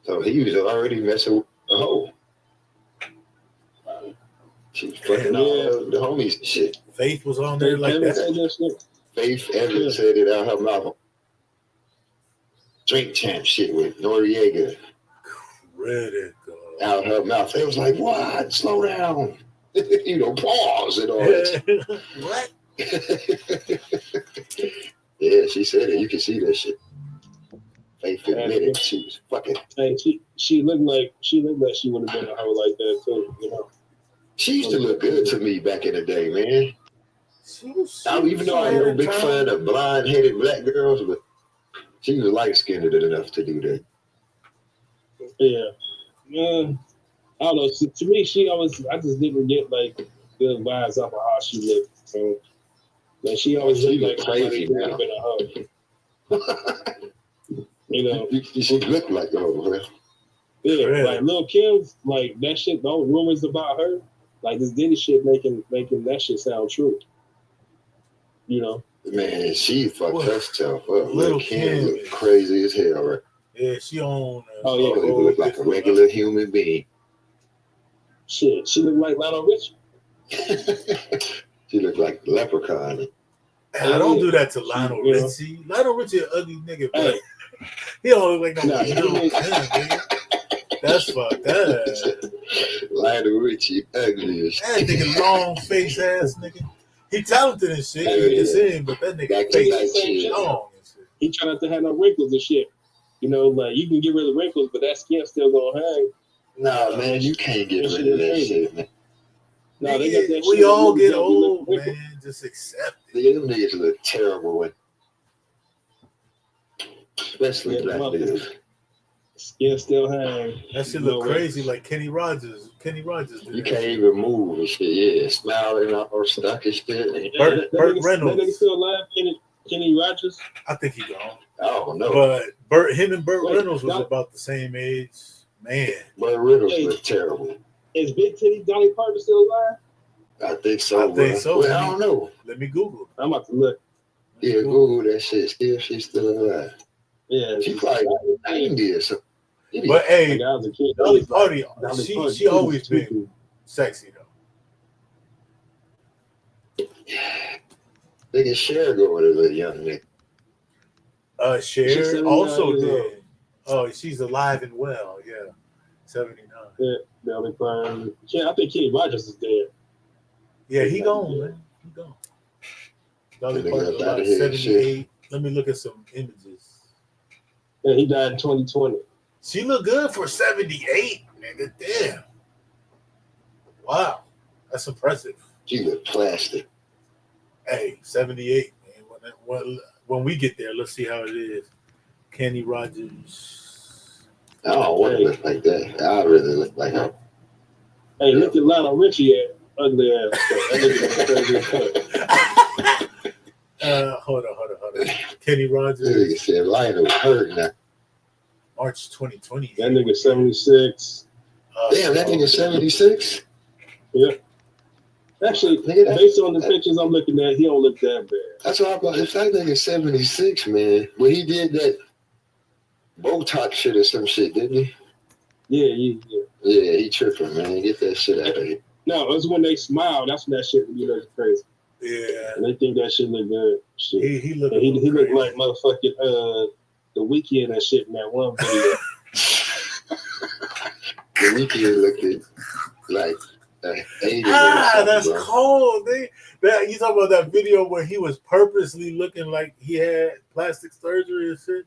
So he was already messing with a hoe. She was fucking all the homies and shit. Faith was on there like that. Faith Evans said it out her mouth. Drink champ shit with Noriega. Critical. Out her mouth. They was like, what? Slow down. You know, pause and all that. What? Yeah, she said it. You can see that shit. Faith admitted she was fucking. Hey, she looked like she would have been a hoe like that too, you know. She used to look good to me back in the day, man. Even though I'm no big fan of blonde-headed black girls, but she was light-skinned enough to do that. Yeah. I don't know. To me, I just didn't get like good vibes off of how she looked. So, like she always looked like crazy somebody who would have been a hoe. You know, she looked like a hoe, man. Yeah, like Lil Kim's, like that shit. Those rumors about her, like this Diddy shit, making that shit sound true. You know, man, she fucked herself up. Lil' Kim looked crazy as hell, right? Yeah, she on. She looked like a regular human being. Shit, she looked like Lionel Richie. She looked like a leprechaun. I don't do that to Lionel Richie. Lionel Richie, an ugly nigga, but he don't look like no nigga. That's fucked up. Lionel Richie, ugly as shit. That nigga, long face ass nigga. He talented and shit. You can see him, but that nigga face long and shit. He trying not to have no wrinkles and shit. You know, like you can get rid of the wrinkles, but that skin still gonna hang. Nah, man, you can't get rid of that shit, man. No, they got that we shit all get old, man. Just accept it. Them niggas look terrible when, especially black dudes. Skin still hang. That shit look crazy, like Kenny Rogers. Kenny Rogers. You can't even move and shit. Yeah, smiling or stuck and shit. Burt Reynolds. That nigga still alive, Kenny Rogers. I think he gone. I don't know. But him and Burt Reynolds was about the same age. Man. Burt Reynolds look terrible. Is Big Titty Dolly Parton still alive? I think so. Well, I don't know. Let me Google. I'm about to look. Yeah, Google that shit. See if she's still alive. Yeah. She probably 90 or something. But hey, Dolly Parton, she always been sexy though. Nigga Cher go with a little young nigga. Cher also did. Oh, she's alive and well. Yeah, 79. Yeah, Dolly Parton. Yeah, I think Kenny Rogers is dead. Yeah, he gone, man. He gone. Dolly Parton about 78. Let me look at some images. Yeah, he died in 2020. She looked good for 78, nigga. Damn. Wow. That's impressive. She looked plastic. Hey, 78, man. When we get there, let's see how it is. Kenny Rogers. I don't want to look like that. I really look like her. Hey, look at Lionel Richie at ugly ass. Hold on. Kenny Rogers. Nigga said Lionel hurt now. March 2020. That nigga 76. Damn, that nigga 76? Yeah. Actually, based on the pictures I'm looking at, he don't look that bad. That's what I'm about. If that nigga 76, man, when he did that Botox shit or some shit, didn't he? Yeah. Yeah, he tripping, man. Get that shit out of here. No, it's when they smile. That's when that shit look crazy. Yeah. And they think that shit look good. Shit. He looked like motherfucking The Weeknd and shit in that one video. The Weeknd looking like that's cold. You talking about that video where he was purposely looking like he had plastic surgery and shit?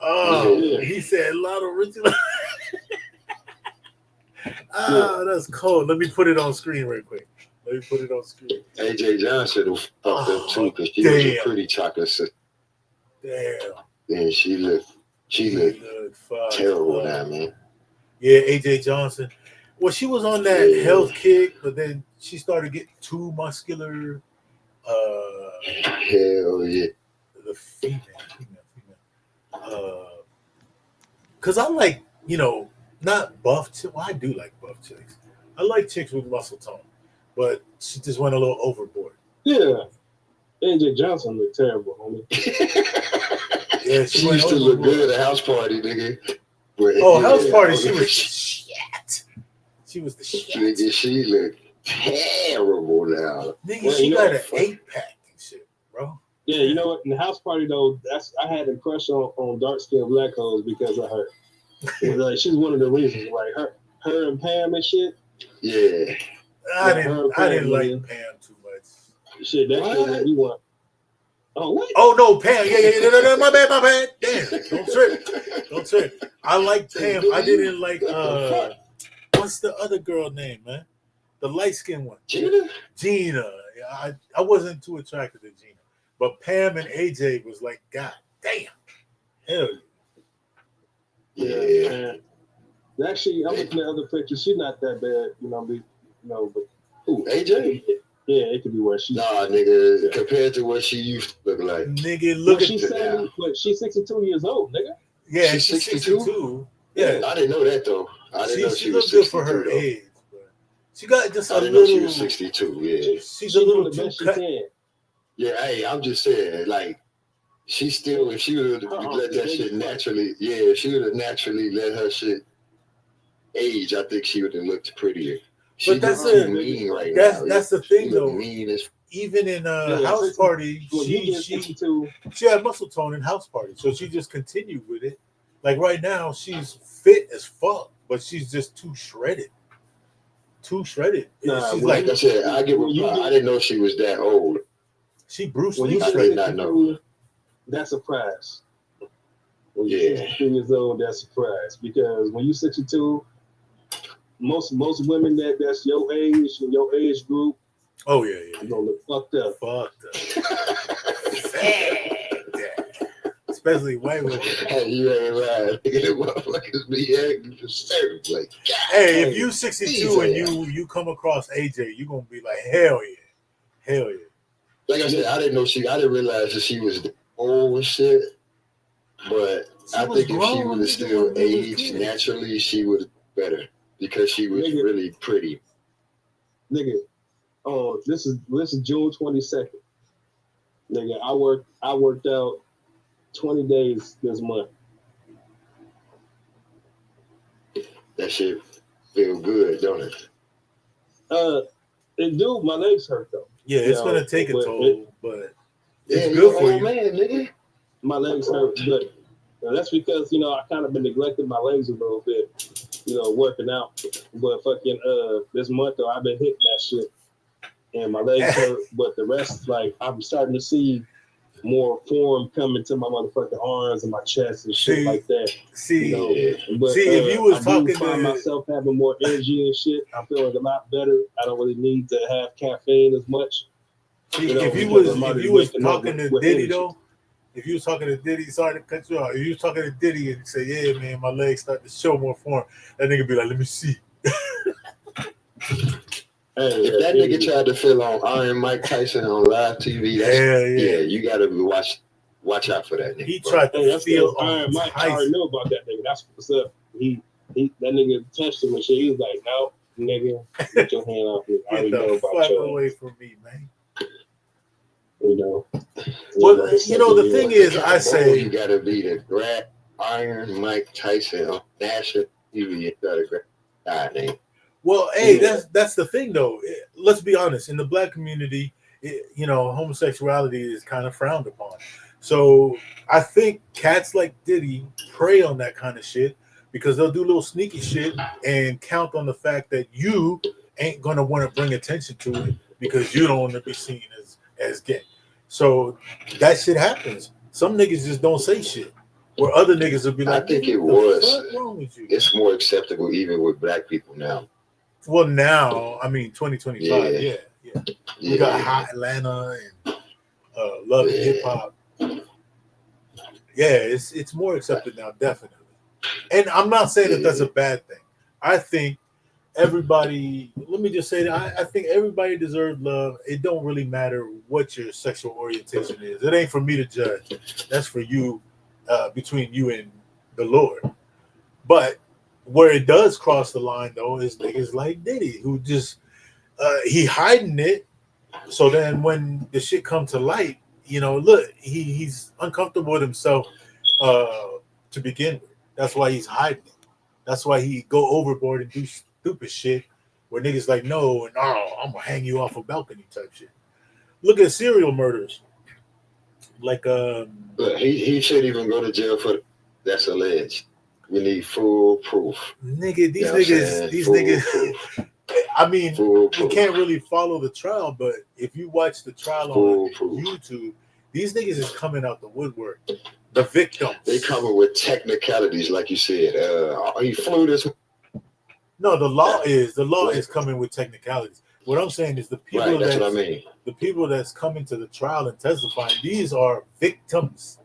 Oh, yeah. He said Lionel Richie. That's cold. Let me put it on screen real quick. Let me put it on screen. AJ Johnson fucked up too because she was a pretty chocolate sister. Damn. And she looked terrible now, man. Yeah, AJ Johnson. Well, she was on that health kick, but then she started getting too muscular. Hell yeah. The female. Because I like, not buff chicks. Well, I do like buff chicks. I like chicks with muscle tone, but she just went a little overboard. Yeah. AJ Johnson looked terrible, homie. Yeah, she used to look good at a house party, nigga. But house party, she was shit. She was the shit. Nigga, she looked terrible now. Nigga, she got an 8-pack and shit, bro. Yeah, you know what? In the house party though, I had a crush on dark skinned black hoes because of her. Like she's one of the reasons. Like her and Pam and shit. Yeah. I didn't like Pam too much. Shit, that's what you want. Oh, what? Oh no, Pam. Yeah. No, my bad. Damn. Don't trip. I like Pam. I didn't like what's the other girl name, man? The light skinned one. Gina. Yeah, I wasn't too attracted to Gina. But Pam and AJ was like, God damn. Hell yeah. Man. Actually, I'm looking at other pictures. She's not that bad, but who, AJ? Yeah, it could be worse. Nah, nigga, compared to what she used to look like. Nigga, look at she's 70, but she's 62 years old, nigga. Yeah, she's 62. Yeah, I didn't know that though. I didn't know she was 62. Good for her age. But she got just a little. I didn't know she was 62. Yeah, she's a little too cut. Yeah, hey, I'm just saying, like, she still, if she would have let that shit naturally, if she would have naturally let her shit age, I think she would have looked prettier. She but mean right now. That's the thing, though. Mean as even in a house party, she had muscle tone in house party, so she just continued with it. Like right now, she's fit as fuck, but she's just too shredded. Nah, she's like I said, I didn't know she was that old. She Bruce Lee. I did not know. That's a prize. When you're 62 years old, that's a prize. Because when you're 62, most women that's your age and your age group, you're gonna look fucked up. Especially white women. Hey, you ain't right. The motherfuckers be acting for certain. Like, hey, if you 62 and you come across AJ, you're gonna be like, hell yeah. Like I said, I didn't realize that she was old and shit. But I think if she would have still aged naturally, she would have been better because she was really pretty. Nigga, this is June 22nd. Nigga, I worked out 20 days this month. That shit feel good, don't it? It do. My legs hurt though. Yeah, it's gonna take a toll, but it's good for you, man, nigga. My legs hurt, but that's because I kind of been neglecting my legs a little bit, working out. But fucking this month though, I've been hitting that shit, and my legs hurt. But the rest, like, I'm starting to see more form coming to my motherfucking arms and my chest and shit like that. If you was talking to myself having more energy and shit, I'm feeling a lot better. I don't really need to have caffeine as much. If you was talking to Diddy though, if you was talking to Diddy, sorry to cut you off. If you was talking to Diddy and say, "Yeah, man, my legs start to show more form," that nigga be like, "Let me see." If that nigga tried to fill on Iron Mike Tyson on live TV, you gotta watch out for that nigga. He tried to feel Iron Mike. I already know about that nigga. That's what's up. That nigga touched him and shit. He was like, "No, nigga, get your hand off me. I already know about you." Away from me, man. Well, the thing is, I say you gotta be the grab Iron Mike Tyson on national TV. You gotta grab name. Well, hey, that's the thing, though. Let's be honest. In the black community, homosexuality is kind of frowned upon. So I think cats like Diddy prey on that kind of shit because they'll do little sneaky shit and count on the fact that you ain't gonna want to bring attention to it because you don't want to be seen as gay. So that shit happens. Some niggas just don't say shit. Where other niggas will be like, I think it was. What's wrong with you? It's more acceptable even with black people now. Well, now, I mean, 2025, Yeah. We got Hot Atlanta and Love and Hip Hop. Yeah, it's more accepted now, definitely. And I'm not saying that that's a bad thing. I think everybody, let me just say that I think everybody deserves love. It don't really matter what your sexual orientation is. It ain't for me to judge. That's for you, between you and the Lord. But where it does cross the line, though, is niggas like Diddy, who just, he hiding it. So then when the shit come to light, look, he's uncomfortable with himself to begin with. That's why he's hiding it. That's why he go overboard and do stupid shit where niggas like, no, and I'm gonna hang you off a balcony type shit. Look at serial murders. Like Look, he shouldn't even go to jail for that's alleged. We need full proof. Nigga, these niggas proof. I mean, we can't really follow the trial, but if you watch the trial on YouTube, these niggas is coming out the woodwork. The victims. They coming with technicalities, like you said. He flew this. No, the law is coming with technicalities. What I'm saying is the people the people that's coming to the trial and testifying, these are victims.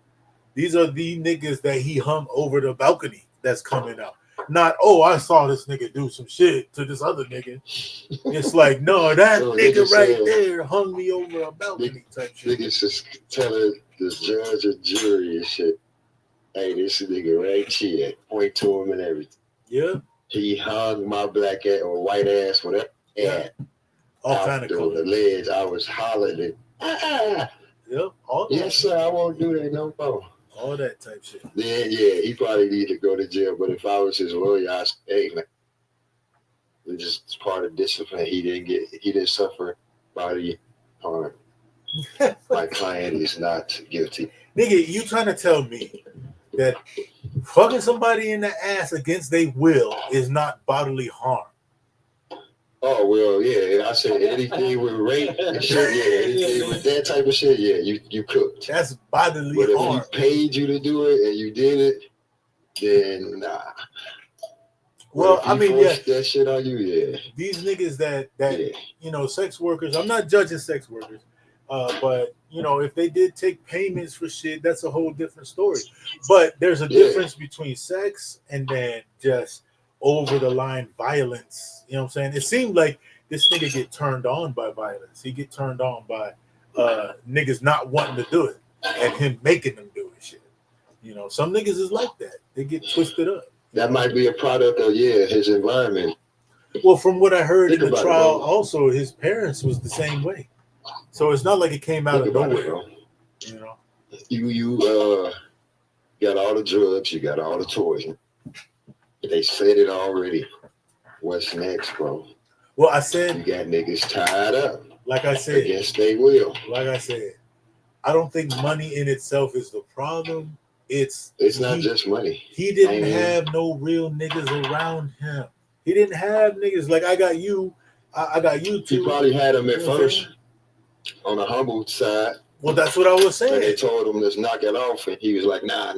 These are the niggas that he hung over the balcony that's coming out. Not, I saw this nigga do some shit to this other nigga. It's like, no, that nigga right there hung me over a balcony type shit. Niggas just telling the judge or jury and shit, hey, this nigga right here, point to him and everything. Yeah. He hung my black ass or white ass, whatever. Yeah. All kind of color. The ledge, I was hollering. Yep. Yes, sir, I won't do that no more. All that type shit. Then, he probably need to go to jail. But if I was his lawyer, I'd say, hey, man, it's just part of discipline. He didn't suffer body harm. My client is not guilty. Nigga, you trying to tell me that fucking somebody in the ass against their will is not bodily harm? Oh, well, yeah. I said anything with rape and shit, anything with that type of shit, you cooked. That's bodily harm. But if he paid you to do it and you did it, then nah. Well, I mean, that shit on you, These niggas that sex workers, I'm not judging sex workers, but, if they did take payments for shit, that's a whole different story. But there's a difference between sex and then just over the line violence. You know what I'm saying? It seemed like this nigga get turned on by violence. He get turned on by niggas not wanting to do it and him making them do it shit. Some niggas is like that. They get twisted up. That might be a product of his environment. Well, from what I heard in the trial, also his parents was the same way. So it's not like it came out of nowhere. You got all the drugs, you got all the toys. They said it already. What's next, bro? Well, I said you got niggas tied up. Like I said, against their will. Like I said, I don't think money in itself is the problem. It's not just money. He didn't have no real niggas around him. He didn't have niggas like I got you. I got you too. He probably had them at first on the humble side. Well, that's what I was saying. And they told him, let's knock it off. And he was like, nah.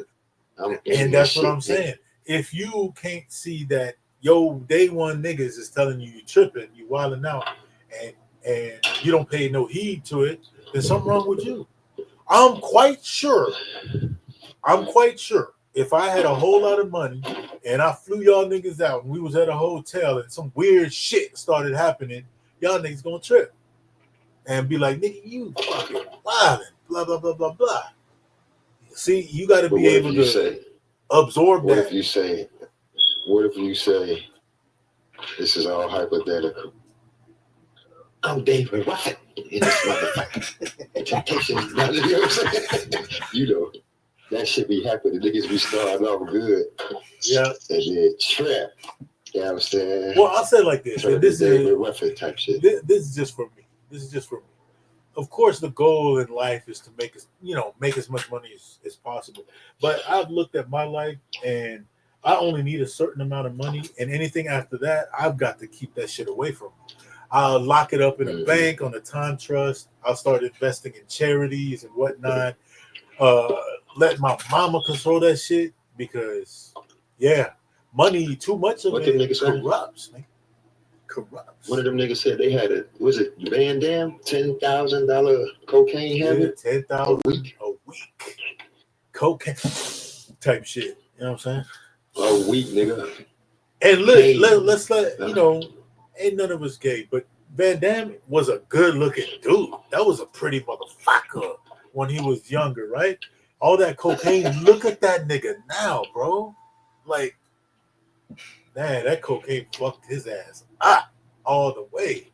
And that's what I'm saying. If you can't see that, day one niggas is telling you tripping, you wilding out, and you don't pay no heed to it, there's something wrong with you. I'm quite sure if I had a whole lot of money and I flew y'all niggas out and we was at a hotel and some weird shit started happening, y'all niggas gonna trip and be like, nigga, you fucking wilding, blah, blah, blah, blah, blah. See, you got to be able to absorb that. What if you say, this is all hypothetical. I'm David Ruffin in this motherfucker. Temptation. That should be happening. Niggas be starting off good. Yeah. And then trap. You know what I'm saying? Well, I'll say it like this. This David Ruffin type shit. This is just for me. Of course, the goal in life is to make as much money as possible. But I've looked at my life and I only need a certain amount of money, and anything after that, I've got to keep that shit away from me. I'll lock it up in a bank on a time trust. I'll start investing in charities and whatnot. Let my mama control that shit because, money, too much of it corrupts, man. corrupts. One of them niggas said they had was it Van Damme, $10,000 cocaine habit? 10,000 a week. Cocaine type shit. You know what I'm saying? A week, nigga. And look, let's let you know, ain't none of us gay, but Van Damme was a good looking dude. That was a pretty motherfucker when he was younger, right? All that cocaine. Look at that nigga now, bro. Like, man, that cocaine fucked his ass up all the way.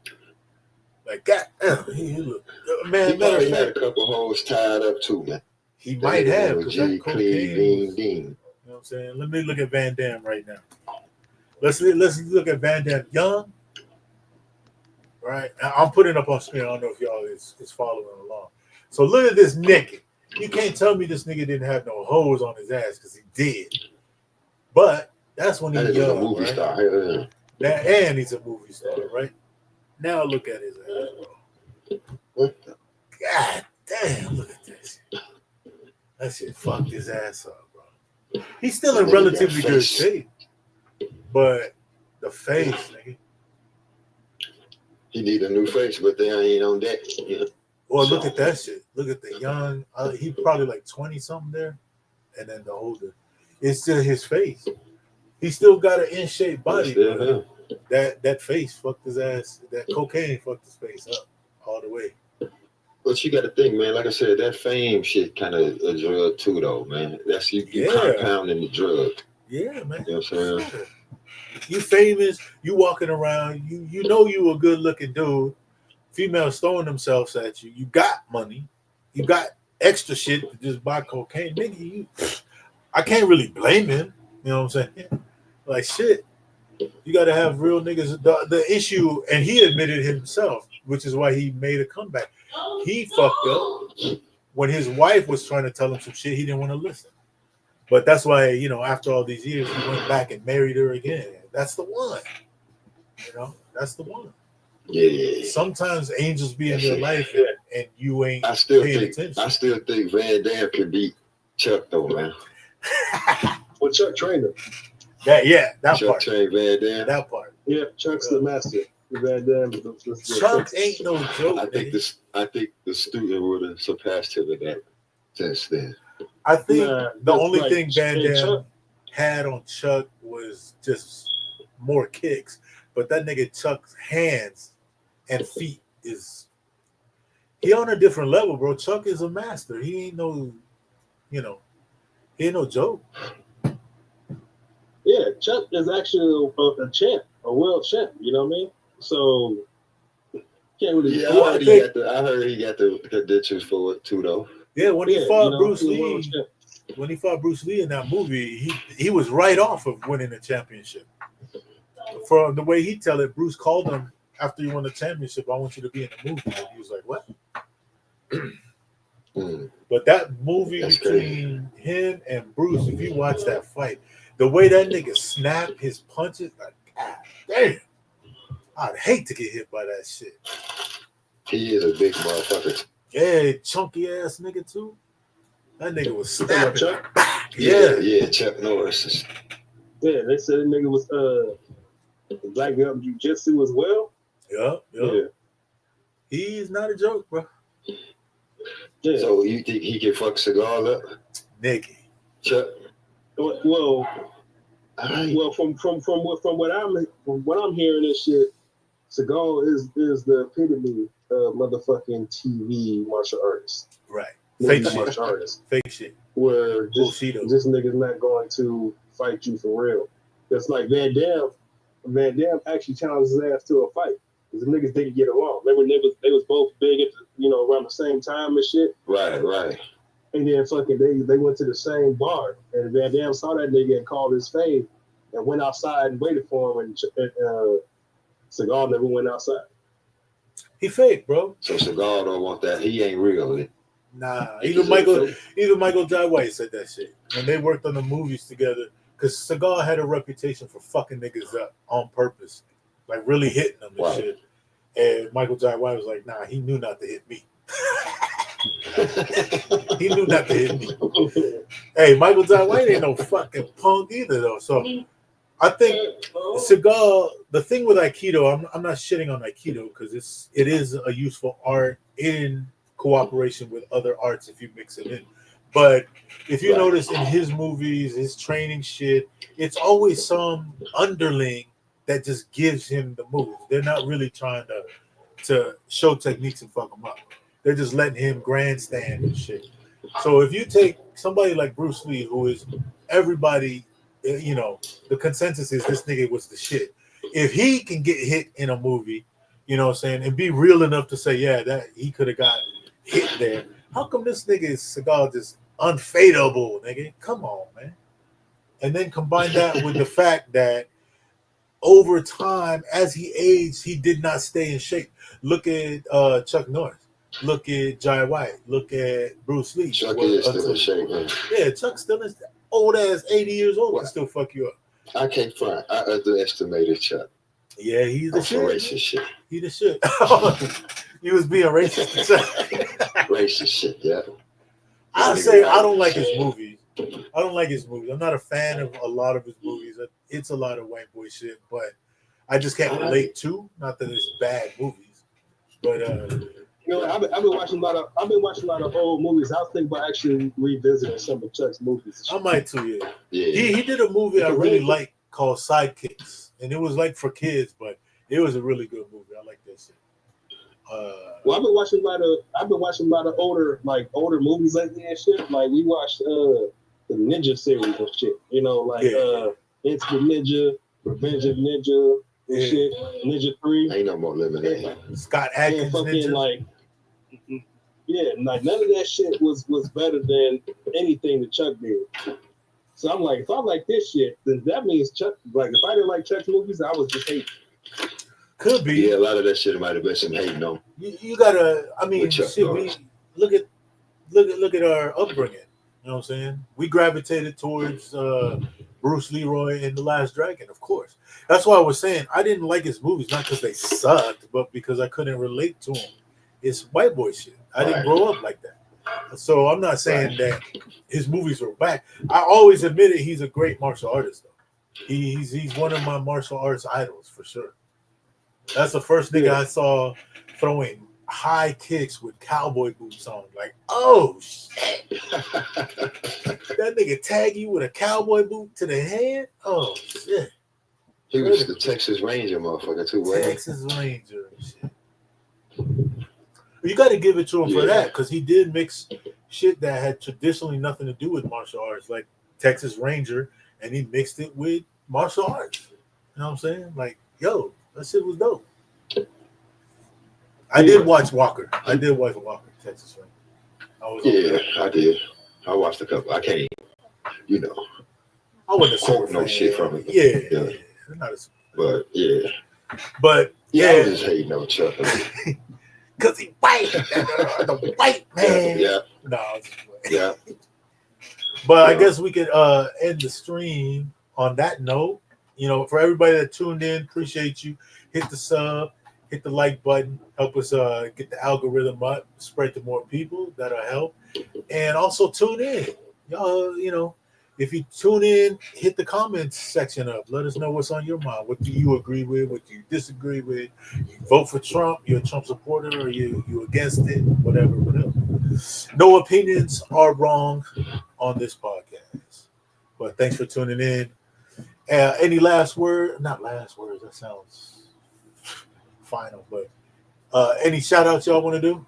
Like, goddamn, he look, man. He probably had a couple hoes tied up too, man. He might have, because that cocaine. You know what I'm saying? Let me look at Van Damme right now. Let's look at Van Damme young. Right? I'm putting it up on screen. I don't know if y'all is following along. So look at this nigga. You can't tell me this nigga didn't have no hoes on his ass, because he did. But that's when he was young, a movie star. And he's a movie star, right? Now look at his ass, bro. What the? God damn, look at this. That shit fucked his ass up, bro. He's still in relatively good shape. But the face, nigga. He need a new face, but they ain't on that. Yeah. Well, look at that shit. Look at the young. He probably like 20 something there, and then the older. It's still his face. He still got an in shape body. That face fucked his ass. That cocaine fucked his face up all the way. But you got to think, man. Like I said, that fame shit kind of a drug too, though, man. That's you compounding the drug. Yeah, man. You know what I'm saying? You famous, you walking around, you know you a good looking dude. Females throwing themselves at you. You got money. You got extra shit to just buy cocaine. Nigga, I can't really blame him. You know what I'm saying? Like shit. You gotta have real niggas. The issue, and he admitted himself, which is why he made a comeback. He fucked up when his wife was trying to tell him some shit he didn't want to listen. But that's why, you know, after all these years, he went back and married her again. That's the one. You know, that's the one. Yeah. Sometimes angels be in your life and you ain't paying attention. I still think Van Damme could beat Chuck though, man. Well, Chuck trained him. That Chuck part. Trained Van Damme. That part. Yeah, Chuck's the master. Van Damme. Chuck ain't no joke. I think the student would have surpassed him in that since then. I think the only thing Van Damme had on Chuck was just more kicks. But that nigga Chuck's hands and feet he on a different level, bro. Chuck is a master. He ain't no, he ain't no joke. Yeah, Chuck is actually a champ, a world champ. You know what I mean? So can't really. Yeah, I heard he got the credentials for it too, though. Yeah, when he fought Bruce Lee, in that movie, he was right off of winning the championship. From the way he tell it, Bruce called him after he won the championship. I want you to be in the movie. And he was like, "What?" But that movie between him and Bruce, if you watch that fight, the way that nigga snapped his punches, like, God damn, I'd hate to get hit by that shit. He is a big motherfucker. Yeah, chunky ass nigga too. That nigga was snapping. Chuck? Yeah, Chuck Norris. Yeah, they said that nigga was black belt jiu-jitsu as well. Yeah. He's not a joke, bro. Yeah. So you think he can fuck Seagal up? Nigga. Chuck. Well, from what I'm hearing, this shit, Seagal is the epitome of motherfucking TV martial artist. Right. Fake martial artist. Fake shit. Where this nigga's not going to fight you for real. It's like Van Damme actually challenged his ass to a fight. Because the niggas didn't get along. Remember, they was both big at around the same time and shit. Right. And then fucking they went to the same bar. And Van Damme saw that nigga and called his fame and went outside and waited for him. And Seagal never went outside. He fake, bro. So Seagal don't want that. He ain't real. Nah. Even Michael Jai White said that shit. When they worked on the movies together, because Seagal had a reputation for fucking niggas up on purpose. Like really hitting them and shit. And Michael Jai White was like, nah, he knew not to hit me. He knew not to hit me. Hey, Michael Jai White ain't no fucking punk either, though. So I think Seagal. The thing with Aikido, I'm not shitting on Aikido because it is a useful art in cooperation with other arts if you mix it in. But if you notice in his movies, his training shit, it's always some underling that just gives him the moves. They're not really trying to show techniques and fuck him up. They're just letting him grandstand and shit. So if you take somebody like Bruce Lee, who is everybody, the consensus is this nigga was the shit. If he can get hit in a movie, you know what I'm saying, and be real enough to say, yeah, that he could have got hit there. How come this nigga is Seagal just unfadable, nigga? Come on, man. And then combine that with the fact that over time, as he aged, he did not stay in shape. Look at Chuck Norris. Look at Jai White. Look at Bruce Lee. Chuck is still in shape, man. Yeah, Chuck still is old ass 80 years old. Can still fuck you up. I can't front. I underestimated Chuck. Yeah, he's the shit. Racist shit. He the shit. He was being racist to Chuck. Racist shit, yeah. I say I don't like his movies. I don't like his movies. I'm not a fan of a lot of his movies. It's a lot of white boy shit, but I just can't relate to. Not that it's bad movies, but I've been watching a lot of old movies. I was thinking about actually revisiting some of Chuck's movies. I might too. Yeah. He did a movie I really liked called Sidekicks, and it was like for kids, but it was a really good movie. I like that shit. Well, I've been watching a lot of older movies lately and shit. Like we watched the Ninja series and shit. It's the Ninja, Revenge of Ninja and shit. Ninja 3. Ain't no more lemonade. Scott Adkins Ninja. None of that shit was better than anything that Chuck did. So I'm like, if I like this shit, then that means Chuck. Like, if I didn't like Chuck's movies, I was just hating. Could be. Yeah, a lot of that shit might have been some hating on. You gotta. I mean, shit. We look at our upbringing. You know what I'm saying? We gravitated towards Bruce Leroy in The Last Dragon, of course. That's why I was saying I didn't like his movies, not because they sucked, but because I couldn't relate to him. It's white boy shit. I didn't grow up like that. So I'm not saying that his movies were whack. I always admitted he's a great martial artist, though. He's one of my martial arts idols for sure. That's the first nigga I saw throwing high kicks with cowboy boots on. Like, oh shit. That nigga tag you with a cowboy boot to the head? Oh shit. He was the Texas Ranger motherfucker too, right? Texas Ranger and shit. You got to give it to him for that, because he did mix shit that had traditionally nothing to do with martial arts, like Texas Ranger, and he mixed it with martial arts. You know what I'm saying? Like, yo, that shit was dope. I did watch Walker. Texas Ranger. I did. I watched a couple. I can't, I wasn't a quote no shit from it. Yeah. Not a, but yeah. But I was just hating on Chuck. Cause he white, the white man. Yeah. No. Yeah. But I guess we could end the stream on that note. For everybody that tuned in, appreciate you. Hit the sub, hit the like button, help us get the algorithm up, spread to more people. That'll help. And also tune in. Y'all, if you tune in, hit the comments section up. Let us know what's on your mind. What do you agree with? What do you disagree with? You vote for Trump, you're a Trump supporter, or you against it, whatever. No opinions are wrong on this podcast. But thanks for tuning in. Any last word? Not last words. That sounds final. But any shout outs y'all want to do?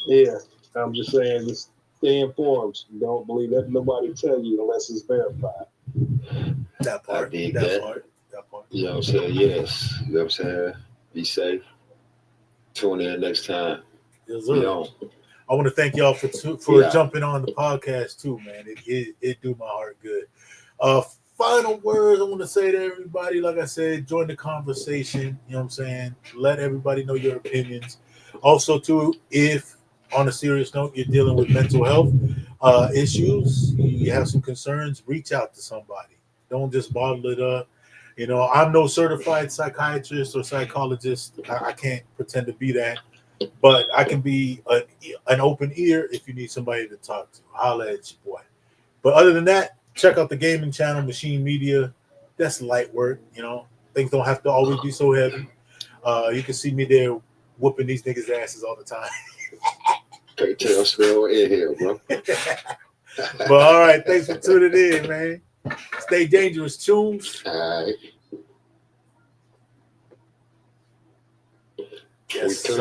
Yeah, I'm just saying, just stay informed. Don't believe that nobody tell you unless it's verified. That part. That part. You know what I'm saying? Yes. You know what I'm saying? Be safe. Tune in next time. Yes, sir. I want to thank y'all for jumping on the podcast too, man. It do my heart good. Final words I want to say to everybody, like I said, join the conversation. You know what I'm saying? Let everybody know your opinions. Also, too, if on a serious note, you're dealing with mental health issues, you have some concerns, reach out to somebody. Don't just bottle it up. I'm no certified psychiatrist or psychologist. I can't pretend to be that. But I can be an open ear if you need somebody to talk to. Holla at your boy. But other than that, check out the gaming channel, Machine Media. that's light work. You know, things don't have to always be so heavy. You can see me there whooping these niggas' asses all the time. Can't tell smell in here, bro. But all right, thanks for tuning in, man. Stay dangerous, tunes. All right. Yes, We sir.